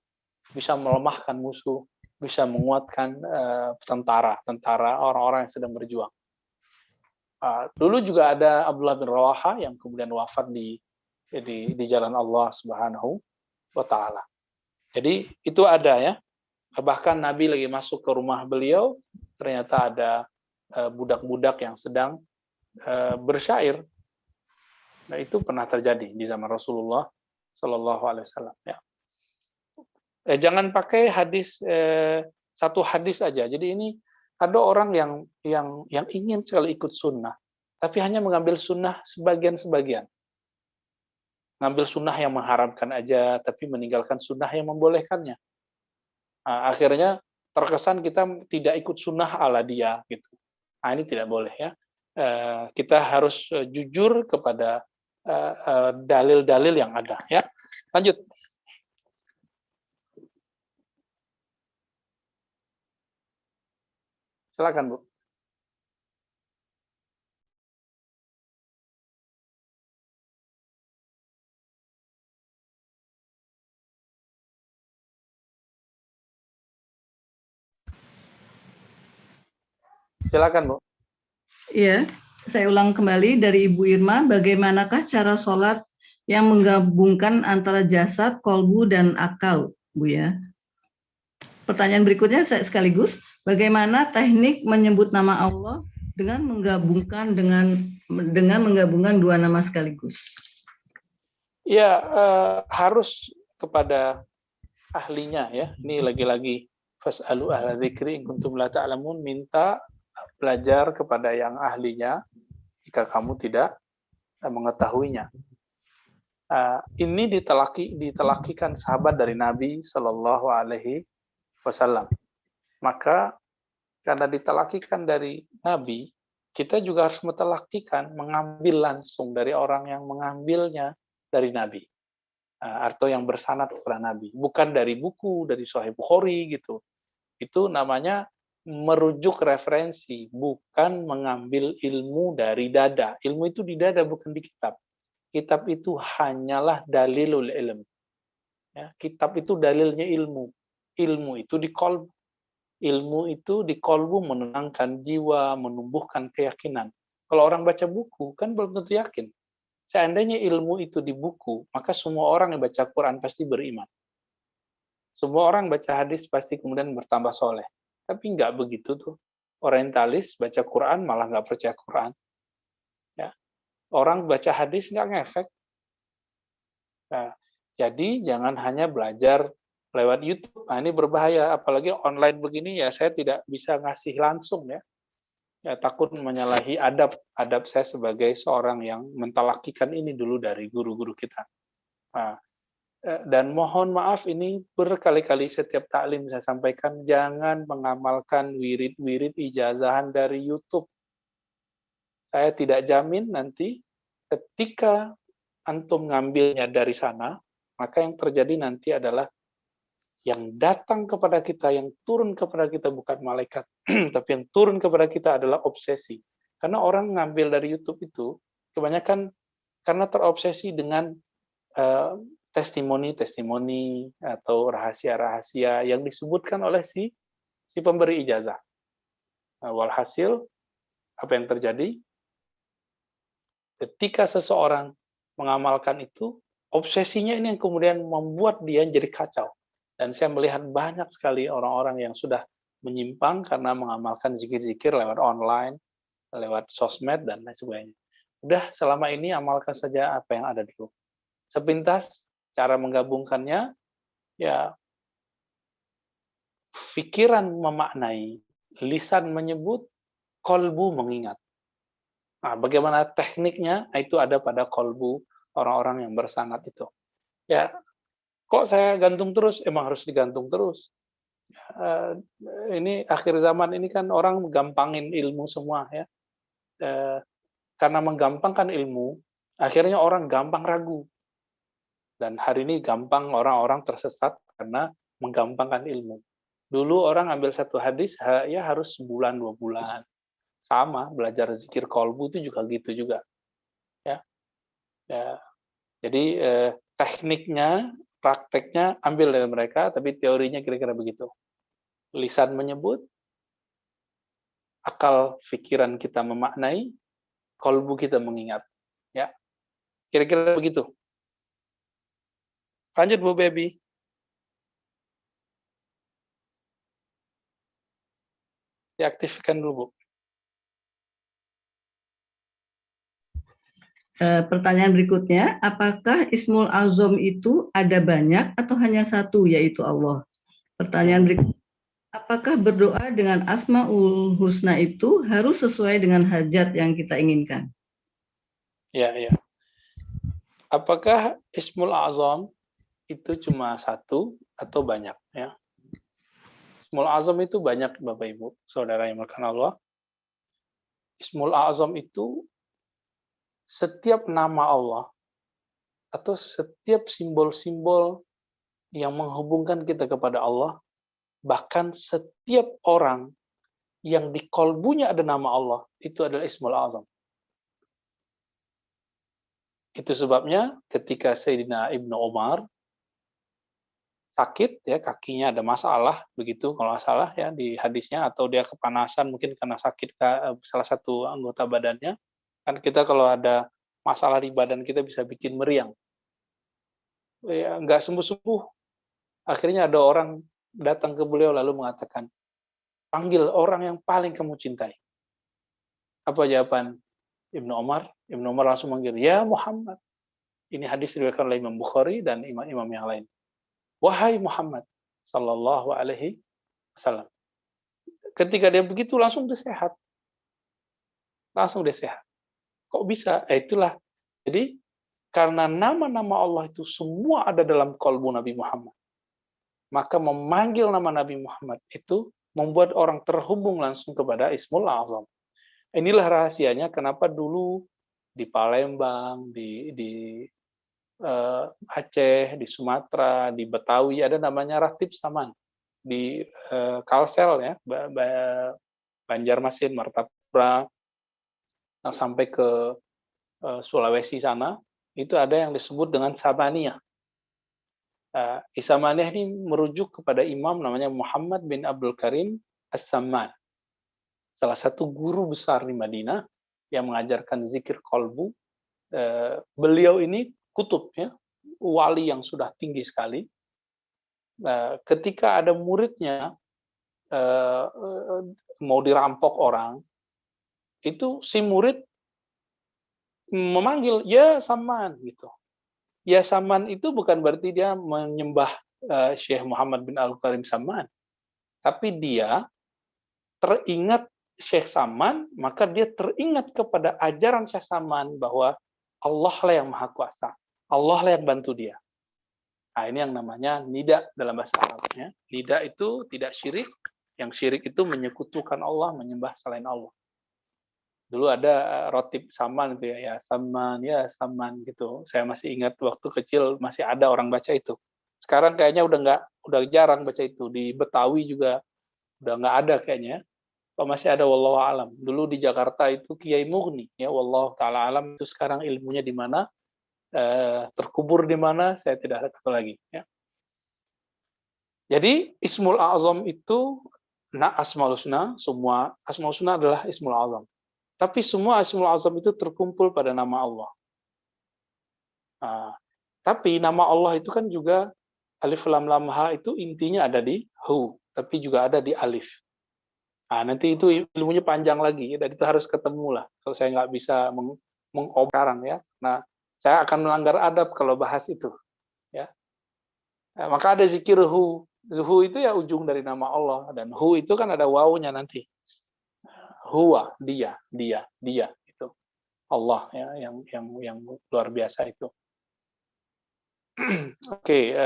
bisa melemahkan musuh, bisa menguatkan tentara orang-orang yang sedang berjuang. Dulu juga ada Abdullah bin Rawaha yang kemudian wafat di jalan Allah Subhanahu wa taala. Jadi itu ada ya. Bahkan Nabi lagi masuk ke rumah beliau, ternyata ada budak-budak yang sedang bersyair. Nah, itu pernah terjadi di zaman Rasulullah Shallallahu alaihi wasallam ya. Jangan pakai hadis satu hadis aja. Jadi ini ada orang yang ingin sekali ikut sunnah, tapi hanya mengambil sunnah sebagian-sebagian. Ngambil sunnah yang mengharamkan aja, tapi meninggalkan sunnah yang membolehkannya. Akhirnya terkesan kita tidak ikut sunnah ala dia, gitu. Ini tidak boleh ya. Kita harus jujur kepada dalil-dalil yang ada. Ya, lanjut. Silakan, Bu. Silakan, Bu.
Iya, saya ulang kembali dari Ibu Irma, bagaimanakah cara sholat yang menggabungkan antara jasad, kolbu, dan akal, Bu ya? Pertanyaan berikutnya saya sekaligus, bagaimana teknik menyebut nama Allah dengan menggabungkan dua nama sekaligus?
Ya, harus kepada ahlinya ya. Ini lagi-lagi fas'alu ahla dzikri in kuntum la ta'lamun, minta belajar kepada yang ahlinya jika kamu tidak mengetahuinya. Ini ditelakikan sahabat dari Nabi Shallallahu alaihi wasallam. Maka karena ditelakikan dari Nabi, kita juga harus mentelakikan, mengambil langsung dari orang yang mengambilnya dari Nabi, atau yang bersanad kepada Nabi, bukan dari buku, dari Sahih Bukhari gitu. Itu namanya merujuk referensi, bukan mengambil ilmu dari dada. Ilmu itu di dada, bukan di kitab. Kitab itu hanyalah dalilul ilm. Ya, kitab itu dalilnya ilmu. Ilmu itu di qalb. Ilmu itu di qalbu menenangkan jiwa, menumbuhkan keyakinan. Kalau orang baca buku, kan belum tentu yakin. Seandainya ilmu itu di buku, maka semua orang yang baca Quran pasti beriman. Semua orang baca hadis pasti kemudian bertambah soleh. Tapi nggak begitu tuh. Orientalis baca Quran malah nggak percaya Quran. Ya. Orang baca hadis nggak ngefek. Nah, jadi jangan hanya belajar lewat YouTube. Ini berbahaya. Apalagi online begini ya, saya tidak bisa ngasih langsung ya. Takut menyalahi adab saya sebagai seorang yang mentalakikan ini dulu dari guru-guru kita. Nah, dan mohon maaf ini berkali-kali setiap taklim saya sampaikan, jangan mengamalkan wirid-wirid ijazahan dari YouTube. Saya tidak jamin nanti ketika antum ngambilnya dari sana, maka yang terjadi nanti adalah yang datang kepada kita, yang turun kepada kita bukan malaikat, tapi yang turun kepada kita adalah obsesi. Karena orang ngambil dari YouTube itu, kebanyakan karena terobsesi dengan testimoni-testimoni atau rahasia-rahasia yang disebutkan oleh si pemberi ijazah. Walhasil, apa yang terjadi? Ketika seseorang mengamalkan itu, obsesinya ini yang kemudian membuat dia jadi kacau. Dan saya melihat banyak sekali orang-orang yang sudah menyimpang karena mengamalkan zikir-zikir lewat online, lewat sosmed, dan lain sebagainya. Udah, selama ini amalkan saja apa yang ada dulu. Sepintas, cara menggabungkannya, ya pikiran memaknai, lisan menyebut, kolbu mengingat. Nah, bagaimana tekniknya? Itu ada pada kolbu orang-orang yang bersanad itu. Ya, kok saya gantung terus? Emang harus digantung terus. Ini akhir zaman ini kan orang gampangin ilmu semua ya. Karena menggampangkan ilmu, akhirnya orang gampang ragu. Dan hari ini gampang orang-orang tersesat karena menggampangkan ilmu. Dulu orang ambil satu hadis ya harus sebulan 2 bulan. Sama belajar zikir kolbu itu juga gitu juga. Ya. Jadi tekniknya, prakteknya ambil dari mereka, tapi teorinya kira-kira begitu. Lisan menyebut, akal pikiran kita memaknai, kolbu kita mengingat. Ya, kira-kira begitu. Lanjut Bu Baby. Diaktifkan dulu Bu.
Pertanyaan berikutnya, apakah Ismul Azam itu ada banyak atau hanya satu, yaitu Allah? Pertanyaan berikutnya, apakah berdoa dengan Asmaul Husna itu harus sesuai dengan hajat yang kita inginkan?
Ya. Apakah Ismul Azam itu cuma satu atau banyak? Ya. Ismul Azam itu banyak Bapak Ibu, saudara yang dimuliakan Allah. Ismul Azam itu setiap nama Allah atau setiap simbol-simbol yang menghubungkan kita kepada Allah, bahkan setiap orang yang di kolbunya ada nama Allah, itu adalah Ismul Azam. Itu sebabnya ketika Sayyidina Ibnu Umar sakit, ya kakinya ada masalah, begitu kalau nggak salah ya di hadisnya, atau dia kepanasan mungkin karena sakit salah satu anggota badannya. Kan kita kalau ada masalah di badan kita bisa bikin meriang. Ya, nggak sembuh-sembuh. Akhirnya ada orang datang ke beliau lalu mengatakan, panggil orang yang paling kamu cintai. Apa jawaban Ibnu Umar? Ibnu Umar langsung manggil, ya Muhammad. Ini hadis diriwayatkan oleh Imam Bukhari dan imam-imam yang lain. Wahai Muhammad sallallahu alaihi wasallam. Ketika dia begitu langsung dia sehat. Langsung dia sehat. Kok bisa? Itulah. Jadi karena nama-nama Allah itu semua ada dalam qalbu Nabi Muhammad. Maka memanggil nama Nabi Muhammad itu membuat orang terhubung langsung kepada Ismul Azam. Inilah rahasianya kenapa dulu di Palembang, di Aceh, di Sumatera, di Betawi ada namanya Ratib Saman. Di Kalsel ya, Banjarmasin, Martapura, sampai ke Sulawesi sana, itu ada yang disebut dengan Samaniyah. Samaniyah ini merujuk kepada imam namanya Muhammad bin Abdul Karim As-Samman. Salah satu guru besar di Madinah yang mengajarkan zikir kolbu. Beliau ini kutub ya, wali yang sudah tinggi sekali. Ketika ada muridnya mau dirampok orang, itu si murid memanggil ya Saman gitu. Ya Saman itu bukan berarti dia menyembah Syekh Muhammad bin Abdul Karim Saman, tapi dia teringat Syekh Saman, maka dia teringat kepada ajaran Syekh Saman bahwa Allah lah yang Maha Kuasa. Allah lah yang bantu dia. Nah, ini yang namanya nida dalam bahasa Arabnya. Nida itu tidak syirik. Yang syirik itu menyekutukan Allah, menyembah selain Allah. Dulu ada rotib Saman itu ya Saman gitu. Saya masih ingat waktu kecil masih ada orang baca itu. Sekarang kayaknya udah jarang baca itu. Di Betawi juga udah nggak ada kayaknya. Kalau masih ada wallahu alam. Dulu di Jakarta itu Kiai Mughni ya wallahu taala alam, itu sekarang ilmunya di mana? Terkubur di mana saya tidak tahu lagi ya. Jadi Ismul Azam itu Asmaul Husna, semua Asmaul Husna adalah Ismul Azam. Tapi semua Asmaul Azam itu terkumpul pada nama Allah. Tapi nama Allah itu kan juga alif lam lam ha itu intinya ada di hu, tapi juga ada di alif. Nanti itu ilmunya panjang lagi, dan itu harus ketemu lah. Kalau saya nggak bisa mengobarkan ya, nah saya akan melanggar adab kalau bahas itu. Ya. Maka ada zikir hu. Hu itu ya ujung dari nama Allah, dan hu itu kan ada wawunya nanti. Huwa, dia itu Allah ya, yang luar biasa itu. Oke,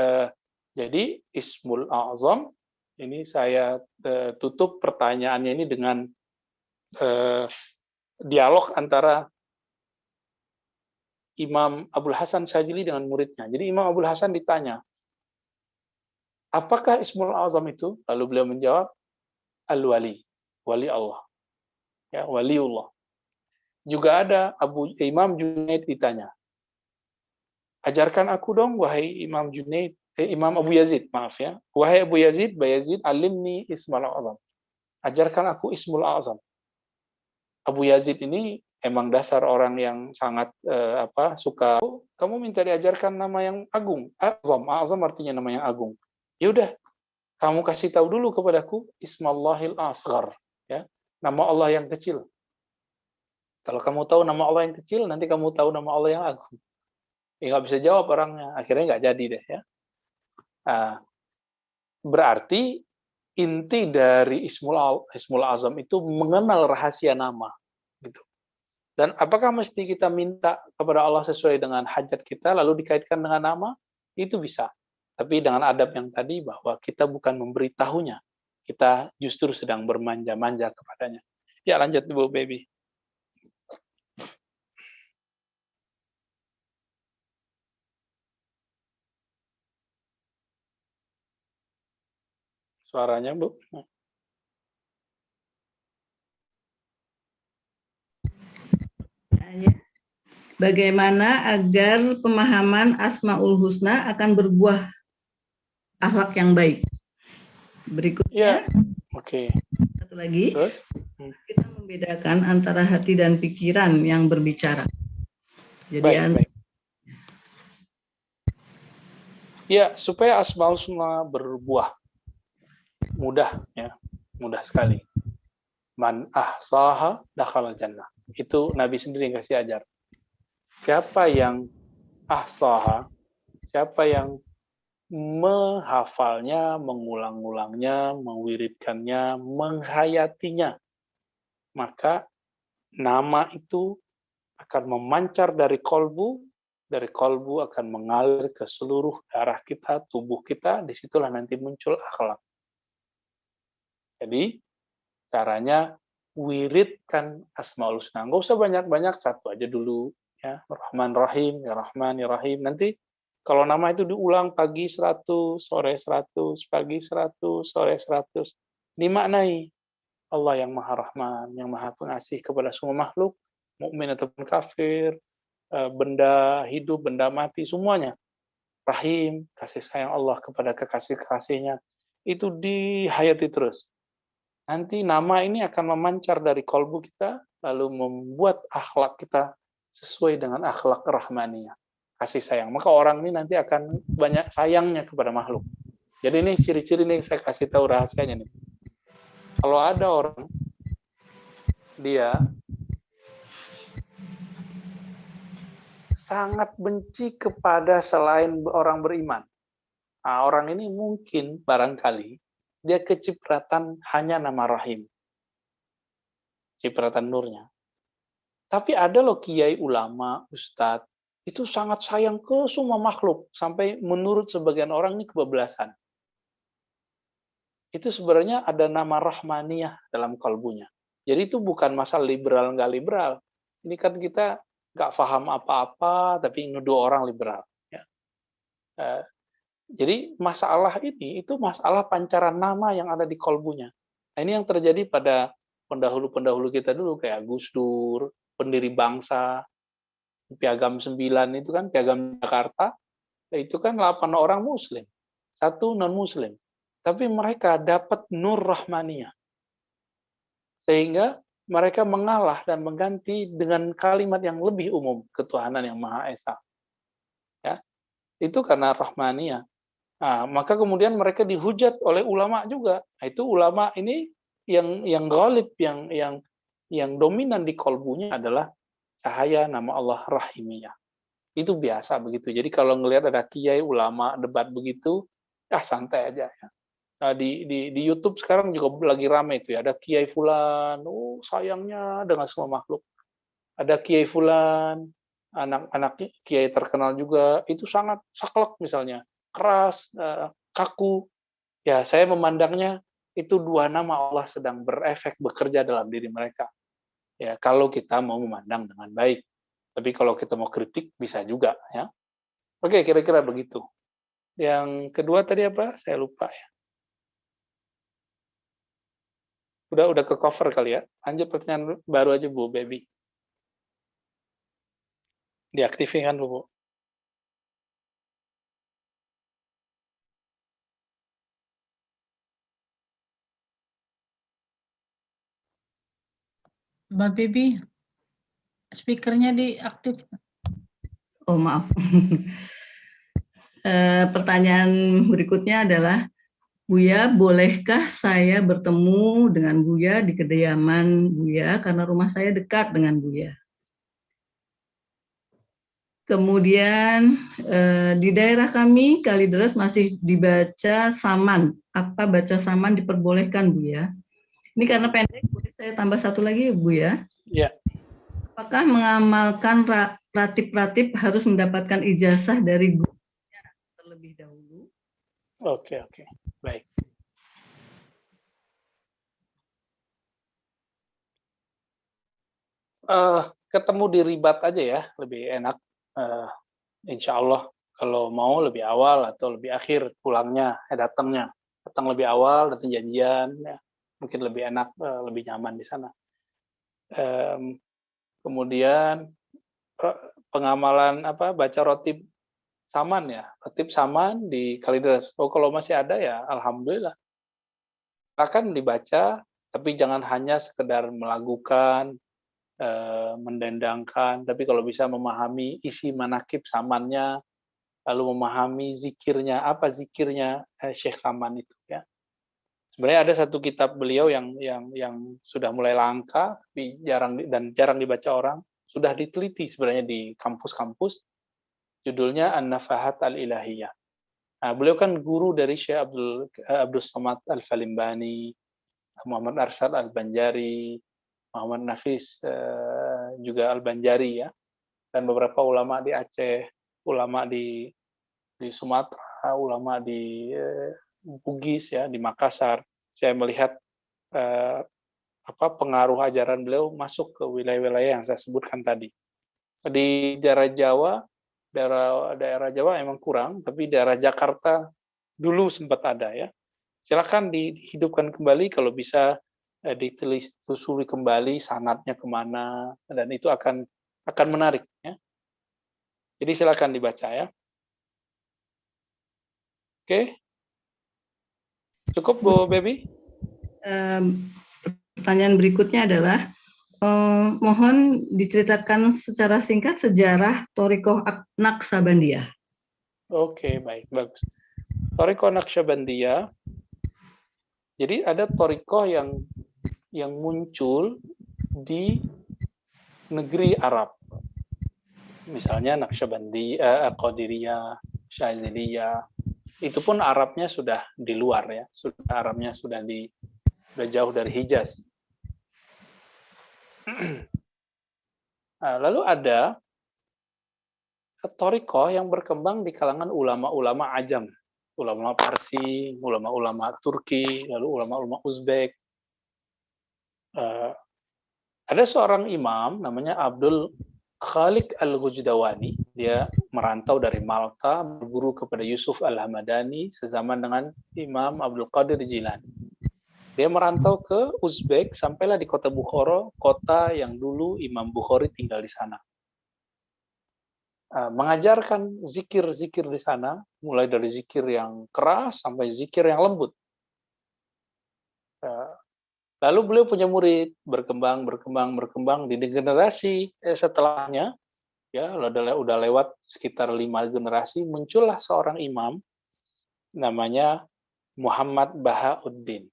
jadi Ismul Azam Ini saya tutup pertanyaannya ini dengan dialog antara Imam Abul Hasan Syadzili dengan muridnya. Jadi Imam Abul Hasan ditanya, apakah Ismul Azam itu? Lalu beliau menjawab, Al-Wali, wali Allah. Ya, waliullah. Juga ada Imam Junaid ditanya, ajarkan aku dong, wahai Imam Junaid, Imam Abu Yazid, maaf ya. Wahai Abu Yazid, Bayazid, alimni Ismul Azam. Ajarkan aku Ismul Azam. Abu Yazid ini emang dasar orang yang sangat suka. Kamu minta diajarkan nama yang agung. Azam, azam artinya nama yang agung. Ya udah, kamu kasih tahu dulu kepadaku Ismallahil Asghar, ya. Nama Allah yang kecil. Kalau kamu tahu nama Allah yang kecil, nanti kamu tahu nama Allah yang agung. Ya nggak bisa jawab orangnya. Akhirnya nggak jadi deh, ya. Berarti inti dari Ismul Azam itu mengenal rahasia nama, gitu. Dan apakah mesti kita minta kepada Allah sesuai dengan hajat kita lalu dikaitkan dengan nama? Itu bisa. Tapi dengan adab yang tadi bahwa kita bukan memberitahunya, kita justru sedang bermanja-manja kepadanya. Ya, lanjut Bu Baby. Suaranya, Bu.
Bagaimana agar pemahaman Asmaul Husna akan berbuah akhlak yang baik? Berikutnya,
oke.
Satu lagi, kita membedakan antara hati dan pikiran yang berbicara. Jadi
baik. Ya, supaya Asmaul Husna berbuah mudah, ya, mudah sekali. Man ahsaha dakhala jannah. Itu Nabi sendiri yang kasih ajar. Siapa yang ahsaha, siapa yang menghafalnya, mengulang-ulangnya, mewiridkannya, menghayatinya, maka nama itu akan memancar dari kolbu akan mengalir ke seluruh darah kita, tubuh kita, disitulah nanti muncul akhlak. Jadi, caranya wiridkan Asmaul Husna. Nggak usah banyak-banyak, satu aja dulu. Ya, Rahman Rahim, ya Rahman, ya Rahim. Nanti kalau nama itu diulang pagi 100, sore 100, pagi 100, sore 100. Dimaknai Allah yang Maha Rahman, yang Maha Pengasih kepada semua makhluk, mukmin ataupun kafir, benda hidup, benda mati, semuanya. Rahim, kasih sayang Allah kepada kekasih-kekasihnya. Itu dihayati terus. Nanti nama ini akan memancar dari kolbu kita, lalu membuat akhlak kita sesuai dengan akhlak rahmaniyah, kasih sayang. Maka orang ini nanti akan banyak sayangnya kepada makhluk. Jadi ini ciri-ciri nih saya kasih tahu rahasianya nih. Kalau ada orang dia sangat benci kepada selain orang beriman. Nah, orang ini mungkin barangkali dia kecipratan hanya nama Rahim. Cipratan nurnya. Tapi ada loh kiai ulama, ustadz, itu sangat sayang ke semua makhluk. Sampai menurut sebagian orang ini kebablasan. Itu sebenarnya ada nama rahmaniyah dalam kalbunya. Jadi itu bukan masalah liberal nggak liberal. Ini kan kita nggak paham apa-apa, tapi nuduh orang liberal. Ya. Jadi masalah ini itu masalah pancaran nama yang ada di kolbunya. Nah, ini yang terjadi pada pendahulu-pendahulu kita dulu kayak Gus Dur, pendiri bangsa, Piagam 9 itu kan Piagam Jakarta, itu kan 8 orang muslim, 1 non muslim. Tapi mereka dapat nur rahmaniyah. Sehingga mereka mengalah dan mengganti dengan kalimat yang lebih umum, ketuhanan yang Maha Esa. Ya. Itu karena rahmaniyah. Nah, maka kemudian mereka dihujat oleh ulama juga. Nah, itu ulama ini yang ghalib, yang dominan di kolbunya adalah cahaya nama Allah Rahimiyah. Itu biasa begitu. Jadi kalau ngelihat ada kiai ulama debat begitu, santai aja ya. Nah, di YouTube sekarang juga lagi ramai itu ya. Ada kiai fulan, sayangnya dengan semua makhluk. Ada kiai fulan, anak-anak kiai terkenal juga, itu sangat saklek misalnya. Keras, kaku. Ya, saya memandangnya itu dua nama Allah sedang berefek bekerja dalam diri mereka. Ya, kalau kita mau memandang dengan baik. Tapi kalau kita mau kritik bisa juga ya. Oke, kira-kira begitu. Yang kedua tadi apa? Saya lupa ya. Udah ke cover kali ya. Lanjut pertanyaan baru aja Bu Baby. Diaktifkan Bu.
Mbak Bibi, speakernya diaktif.
Oh maaf. Pertanyaan berikutnya adalah, Buya, bolehkah saya bertemu dengan Buya di kediaman Buya karena rumah saya dekat dengan Buya? Kemudian di daerah kami Kalideres masih dibaca saman. Apa baca saman diperbolehkan Buya? Ini karena pendek, boleh saya tambah satu lagi Buya?
Ya.
Apakah mengamalkan ratib-ratib harus mendapatkan ijazah dari gurunya terlebih dahulu?
Oke, baik. Ketemu di ribat aja ya, lebih enak. Insya Allah kalau mau lebih awal atau lebih akhir pulangnya, datangnya. Datang lebih awal, datang janjian, ya. Mungkin lebih enak, lebih nyaman di sana. Kemudian pengamalan baca rotib saman ya, rotib saman di Kalideres. Oh, kalau masih ada ya, alhamdulillah. Akan dibaca, tapi jangan hanya sekedar melakukan, mendendangkan, tapi kalau bisa memahami isi manakib samannya, lalu memahami zikirnya, apa zikirnya Syekh Saman itu ya. Sebenarnya ada satu kitab beliau yang sudah mulai langka, tapi jarang dibaca orang, sudah diteliti sebenarnya di kampus-kampus, judulnya An-Nafahat Al-Ilahiyah. Nah, beliau kan guru dari Syekh Abdul Somad Al-Falimbani, Muhammad Arsyad Al-Banjari, Muhammad Nafis juga Al-Banjari ya, dan beberapa ulama di Aceh, ulama di Sumatera, ulama di Bugis ya, di Makassar. Saya melihat pengaruh ajaran beliau masuk ke wilayah-wilayah yang saya sebutkan tadi. Di daerah Jawa emang kurang, tapi daerah Jakarta dulu sempat ada ya. Silakan dihidupkan kembali kalau bisa, ditelusuri kembali sanadnya kemana, dan itu akan menarik ya. Jadi silakan dibaca ya. Oke, cukup Bu Baby.
Pertanyaan berikutnya adalah, mohon diceritakan secara singkat sejarah Thariqah Naqsabandiyah.
Oke, baik, bagus. Thariqah Naqsabandiyah. Jadi ada thariqah yang muncul di negeri Arab. Misalnya Naqsabandiyah, Qadiriyah, Syadziliyah. Itu pun Arabnya sudah di luar ya. Arabnya sudah jauh dari Hijaz. Lalu ada thariqah yang berkembang di kalangan ulama-ulama Ajam, ulama Parsi, ulama-ulama Turki, lalu ulama-ulama Uzbek. Ada seorang imam namanya Abdul Khaliq Al-Ghujdawani. Dia merantau dari Malta, berguru kepada Yusuf Al-Hamadani, sezaman dengan Imam Abdul Qadir Jilani. Dia merantau ke Uzbek, sampailah di kota Bukhara, kota yang dulu Imam Bukhari tinggal di sana. Mengajarkan zikir-zikir di sana, mulai dari zikir yang keras sampai zikir yang lembut. Lalu beliau punya murid, berkembang di generasi setelahnya, ya udah lewat sekitar 5 generasi, muncullah seorang imam namanya Muhammad Bahauddin.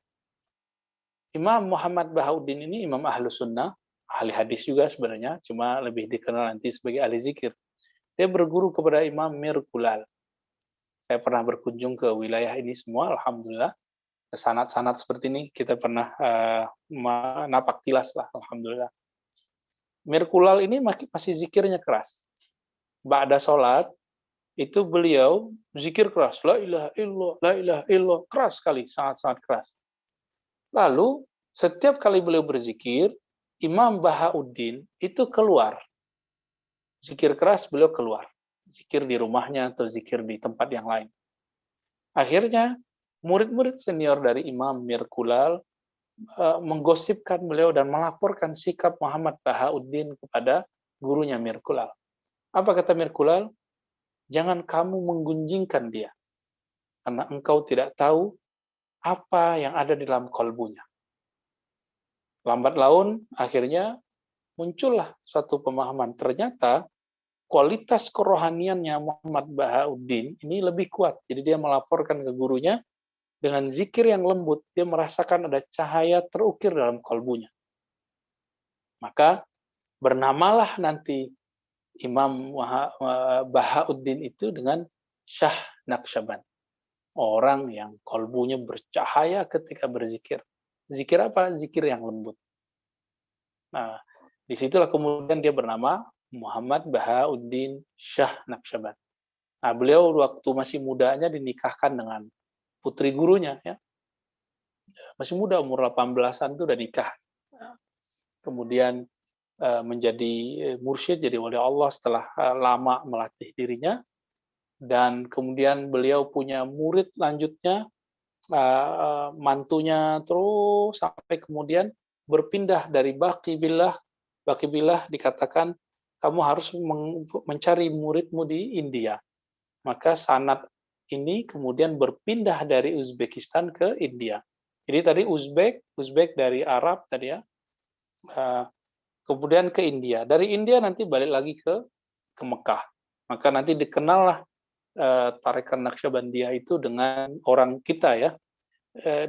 Imam Muhammad Bahauddin ini imam Ahlus Sunnah, ahli hadis juga sebenarnya, cuma lebih dikenal nanti sebagai ahli zikir. Dia berguru kepada Imam Mir Kulal. Saya pernah berkunjung ke wilayah ini semua, alhamdulillah. Sanad-sanad seperti ini kita pernah napak tilas lah, alhamdulillah. Mir Kulal ini masih zikirnya keras. Ba'da sholat, itu beliau zikir keras, la ilaha illallah, la ilaha illallah, keras sekali, sangat-sangat keras. Lalu setiap kali beliau berzikir, Imam Bahauddin itu keluar. Zikir keras beliau keluar. Zikir di rumahnya atau zikir di tempat yang lain. Akhirnya murid-murid senior dari Imam Mirkulal menggosipkan beliau dan melaporkan sikap Muhammad Bahauddin kepada gurunya Mirkulal. Apa kata Mirkulal? Jangan kamu menggunjingkan dia, karena engkau tidak tahu apa yang ada di dalam kolbunya. Lambat laun, akhirnya muncullah suatu pemahaman. Ternyata kualitas kerohaniannya Muhammad Bahauddin ini lebih kuat. Jadi dia melaporkan ke gurunya, dengan zikir yang lembut, dia merasakan ada cahaya terukir dalam kolbunya. Maka bernamalah nanti Imam Bahauddin itu dengan Syah Naqsyaband. Orang yang kolbunya bercahaya ketika berzikir. Zikir apa? Zikir yang lembut. Nah, disitulah kemudian dia bernama Muhammad Bahauddin Syah Naqsyaband. Nah, beliau waktu masih mudanya dinikahkan dengan putri gurunya, ya. Masih muda, umur 18-an itu udah nikah. Kemudian menjadi mursyid, jadi wali Allah setelah lama melatih dirinya. Dan kemudian beliau punya murid lanjutnya, mantunya, terus sampai kemudian berpindah dari Baqi Billah. Baqi Billah dikatakan kamu harus mencari muridmu di India. Maka sanad ini kemudian berpindah dari Uzbekistan ke India. Jadi tadi Uzbek dari Arab tadi, ya. Kemudian ke India. Dari India nanti balik lagi ke Mekah. Maka nanti dikenallah Tarekat Naqsyabandiyah itu dengan orang kita, ya,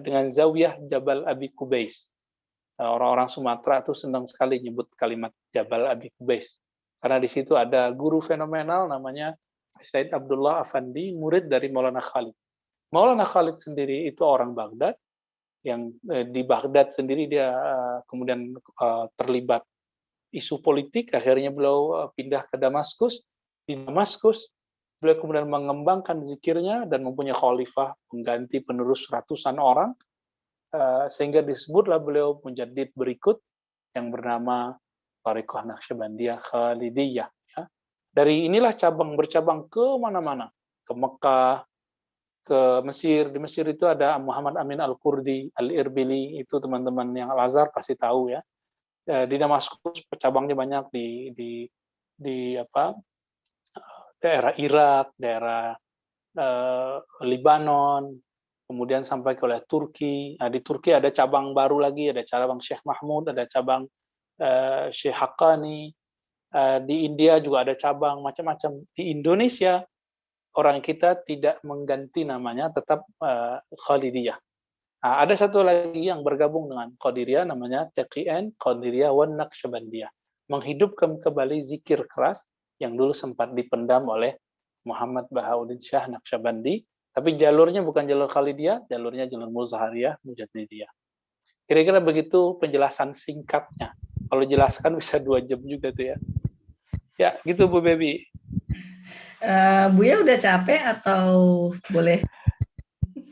dengan Zawiyah Jabal Abi Kubais. Orang-orang Sumatera itu senang sekali nyebut kalimat Jabal Abi Kubais. Karena di situ ada guru fenomenal namanya Said Abdullah Afandi, murid dari Maulana Khalid. Maulana Khalid sendiri itu orang Baghdad, yang di Baghdad sendiri dia kemudian terlibat isu politik, akhirnya beliau pindah ke Damaskus. Di Damaskus, beliau kemudian mengembangkan zikirnya dan mempunyai khalifah pengganti penerus ratusan orang, sehingga disebutlah beliau mujaddid berikut yang bernama Thariqah Naqsyabandiyah Khalidiyah. Ya. Dari inilah bercabang ke mana-mana, ke Mekah, ke Mesir. Di Mesir itu ada Muhammad Amin Al-Kurdi, Al-Irbili, itu teman-teman yang Al-Azhar pasti tahu, ya. Di Damaskus cabangnya banyak, di daerah Irak, daerah Libanon, kemudian sampai ke wilayah Turki. Nah, di Turki ada cabang baru lagi, ada cabang Syekh Mahmud, ada cabang Syekh Haqqani. Di India juga ada cabang macam-macam. Di Indonesia orang kita tidak mengganti namanya, tetap Khalidiyah. Nah, ada satu lagi yang bergabung dengan Qadiriyah, namanya TQN Qadiriyah wan Naqsyabandiyah, menghidupkan kembali zikir keras yang dulu sempat dipendam oleh Muhammad Bahauddin Syah Naqsyabandi, tapi jalurnya bukan jalur Khalidiyah, jalurnya jalur Muzhariyah, Mujaddidiyah. Kira-kira begitu penjelasan singkatnya. Kalau jelaskan bisa 2 jam juga tuh, ya. Ya, gitu Bu Baby.
Buya udah capek atau boleh?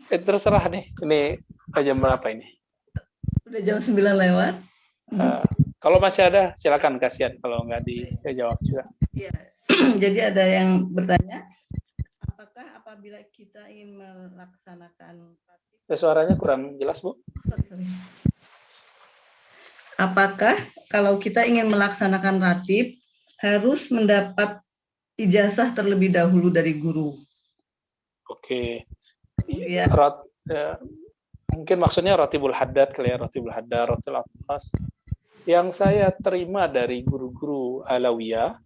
Terserah nih. Ini jam berapa ini?
Udah jam 9 lewat.
Kalau masih ada, silakan, kasihan kalau nggak dijawab juga.
Ya. Jadi ada yang bertanya, apakah apabila kita ingin melaksanakan
Suaranya kurang jelas, Bu.
Sorry. Apakah kalau kita ingin melaksanakan ratib harus mendapat ijazah terlebih dahulu dari guru?
Oke.
Ya.
Mungkin maksudnya Ratibul Haddad kali, ya, Ratibul Haddad, Ratibul Atas. Yang saya terima dari guru-guru Alawiyah,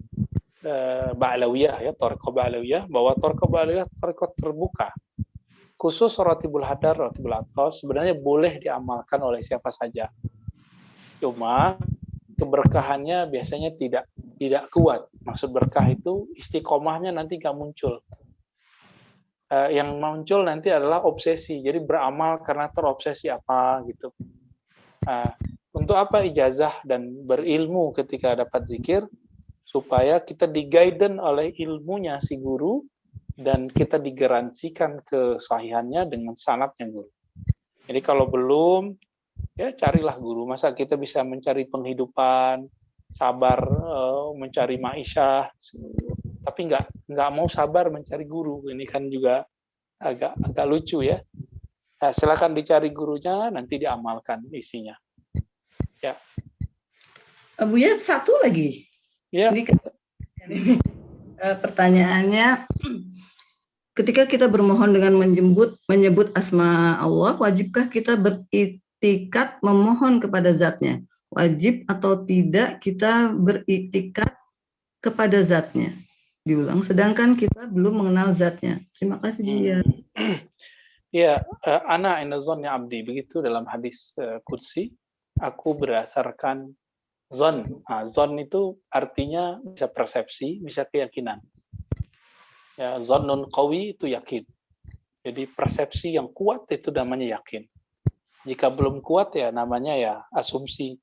Ba'alawiyah, ya, Thariqah Ba'alawiyah, bahwa Thariqah Ba'alawiyah thariqah terbuka. Khusus Ratibul Haddad, Ratibul Atas sebenarnya boleh diamalkan oleh siapa saja. Cuma keberkahannya biasanya tidak kuat. Maksud berkah itu istiqomahnya nanti nggak muncul. Yang muncul nanti adalah obsesi. Jadi beramal karena terobsesi apa gitu. Untuk apa ijazah dan berilmu ketika dapat zikir? Supaya kita di-guidance oleh ilmunya si guru, dan kita digaransikan kesahihannya dengan sanadnya guru. Jadi kalau belum, ya carilah guru. Masa kita bisa mencari penghidupan, sabar mencari ma'isyah, tapi nggak mau sabar mencari guru. Ini kan juga agak lucu ya. Nah, silakan dicari gurunya, nanti diamalkan isinya. Ya.
Buya, satu lagi.
Ya.
Ini pertanyaannya, ketika kita bermohon dengan menyebut asma Allah, wajibkah kita beriktikat memohon kepada zatnya? Wajib atau tidak kita beriktikat kepada zatnya? Diulang, sedangkan kita belum mengenal zatnya. Terima kasih dia.
Ya, ana inna dhanni abdi, begitu dalam hadis qudsi, aku berdasarkan zon. Zon itu artinya bisa persepsi, bisa keyakinan. Ya, zonnun qawi itu yakin. Jadi persepsi yang kuat itu namanya yakin. Jika belum kuat ya namanya ya asumsi.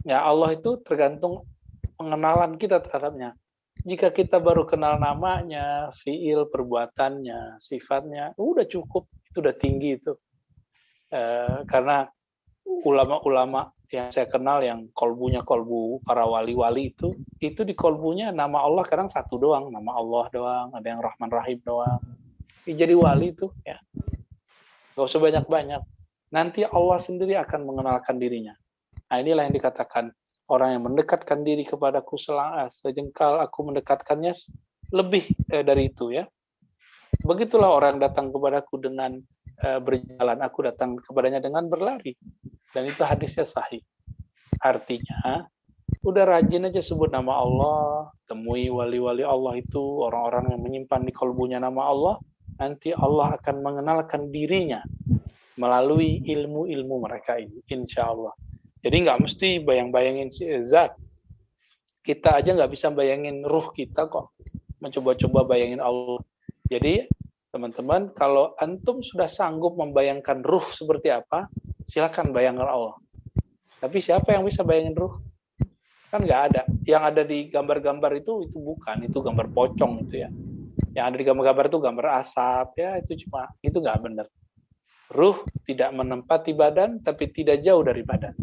Ya, Allah itu tergantung pengenalan kita terhadapnya. Jika kita baru kenal namanya, fiil, perbuatannya, sifatnya, udah cukup, itu udah tinggi itu. Karena ulama-ulama yang saya kenal yang kolbunya kolbu para wali-wali itu di kolbunya nama Allah kadang satu doang, nama Allah doang, ada yang Rahman Rahim doang. Jadi wali itu ya. Gak usah banyak-banyak. Nanti Allah sendiri akan mengenalkan dirinya. Nah, inilah yang dikatakan orang yang mendekatkan diri kepadaku sejengkal, aku mendekatkannya lebih dari itu ya. Begitulah orang datang kepadaku dengan berjalan, aku datang kepadanya dengan berlari. Dan itu hadisnya sahih. Artinya, udah rajin aja sebut nama Allah, temui wali-wali Allah itu, orang-orang yang menyimpan di kolbunya nama Allah, nanti Allah akan mengenalkan dirinya melalui ilmu-ilmu mereka ini, insya Allah. Jadi nggak mesti bayang-bayangin zat. Kita aja nggak bisa bayangin ruh kita kok. Mencoba-coba bayangin Allah. Jadi teman-teman, kalau antum sudah sanggup membayangkan ruh seperti apa, silakan bayangkan Allah. Tapi siapa yang bisa bayangin ruh? Kan nggak ada. Yang ada di gambar-gambar itu bukan. Itu gambar pocong itu ya. Yang ada di gambar-gambar itu gambar asap ya. Itu nggak benar. Ruh tidak menempati badan, tapi tidak jauh dari badan.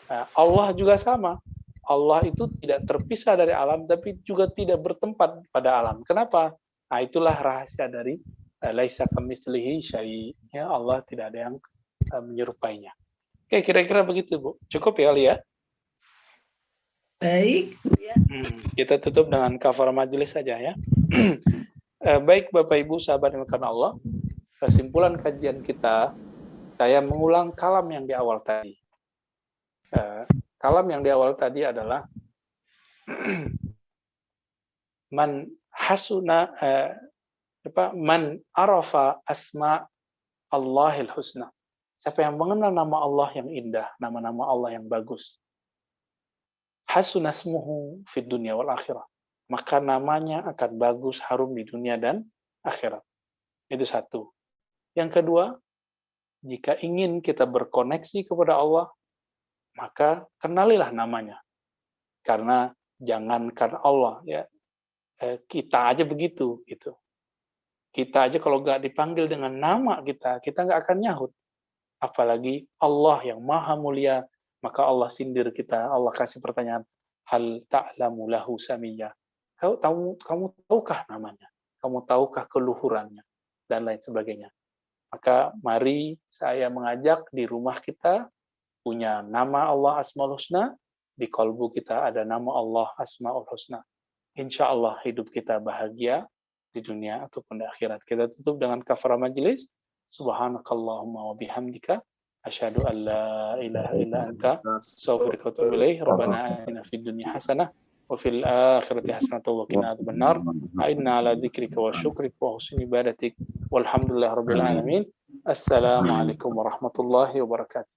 Nah, Allah juga sama. Allah itu tidak terpisah dari alam, tapi juga tidak bertempat pada alam. Kenapa? Nah, itulah rahasia dari laisa kamitslihi syai'. Ya, Allah tidak ada yang menyerupainya. Oke, kira-kira begitu, Bu. Cukup ya, Lia?
Baik, ya.
Kita tutup dengan kafarah majelis saja ya. Baik, Bapak Ibu, sahabat yang dimuliakan Allah. Kesimpulan kajian kita, saya mengulang kalam yang di awal tadi. Kalam yang di awal tadi adalah man hasuna man arafa asma Allahil husna. Siapa yang mengenal nama Allah yang indah, nama-nama Allah yang bagus. Hasuna ismuhu fid dunya wal akhirah. Maka namanya akan bagus, harum di dunia dan akhirat. Itu satu. Yang kedua, jika ingin kita berkoneksi kepada Allah, maka kenalilah namanya. Karena jangankan Allah, ya kita aja begitu. Gitu. Kita aja kalau nggak dipanggil dengan nama kita nggak akan nyahut. Apalagi Allah yang maha mulia, maka Allah sindir kita. Allah kasih pertanyaan, hal ta'lamu lahu samiyya. Kamu tahukah namanya? Kamu tahukah keluhurannya? Dan lain sebagainya. Maka mari saya mengajak di rumah kita punya nama Allah Asmaul Husna, di kalbu kita ada nama Allah Asmaul Husna. Insya Allah hidup kita bahagia di dunia ataupun di akhirat. Kita tutup dengan kafarah majelis. Subhanakallahumma wa bihamdika asyhadu an la ilaha illa anta astaghfiruka wa atubu ilaik. Rabbana atina fid dunya hasanah wa fil akhirati hasanah wa qina adzabannar. Inna ala dzikrika wa syukrika wa husni ibadatik. Walhamdulillahirabbil alamin. Assalamualaikum warahmatullahi wabarakatuh.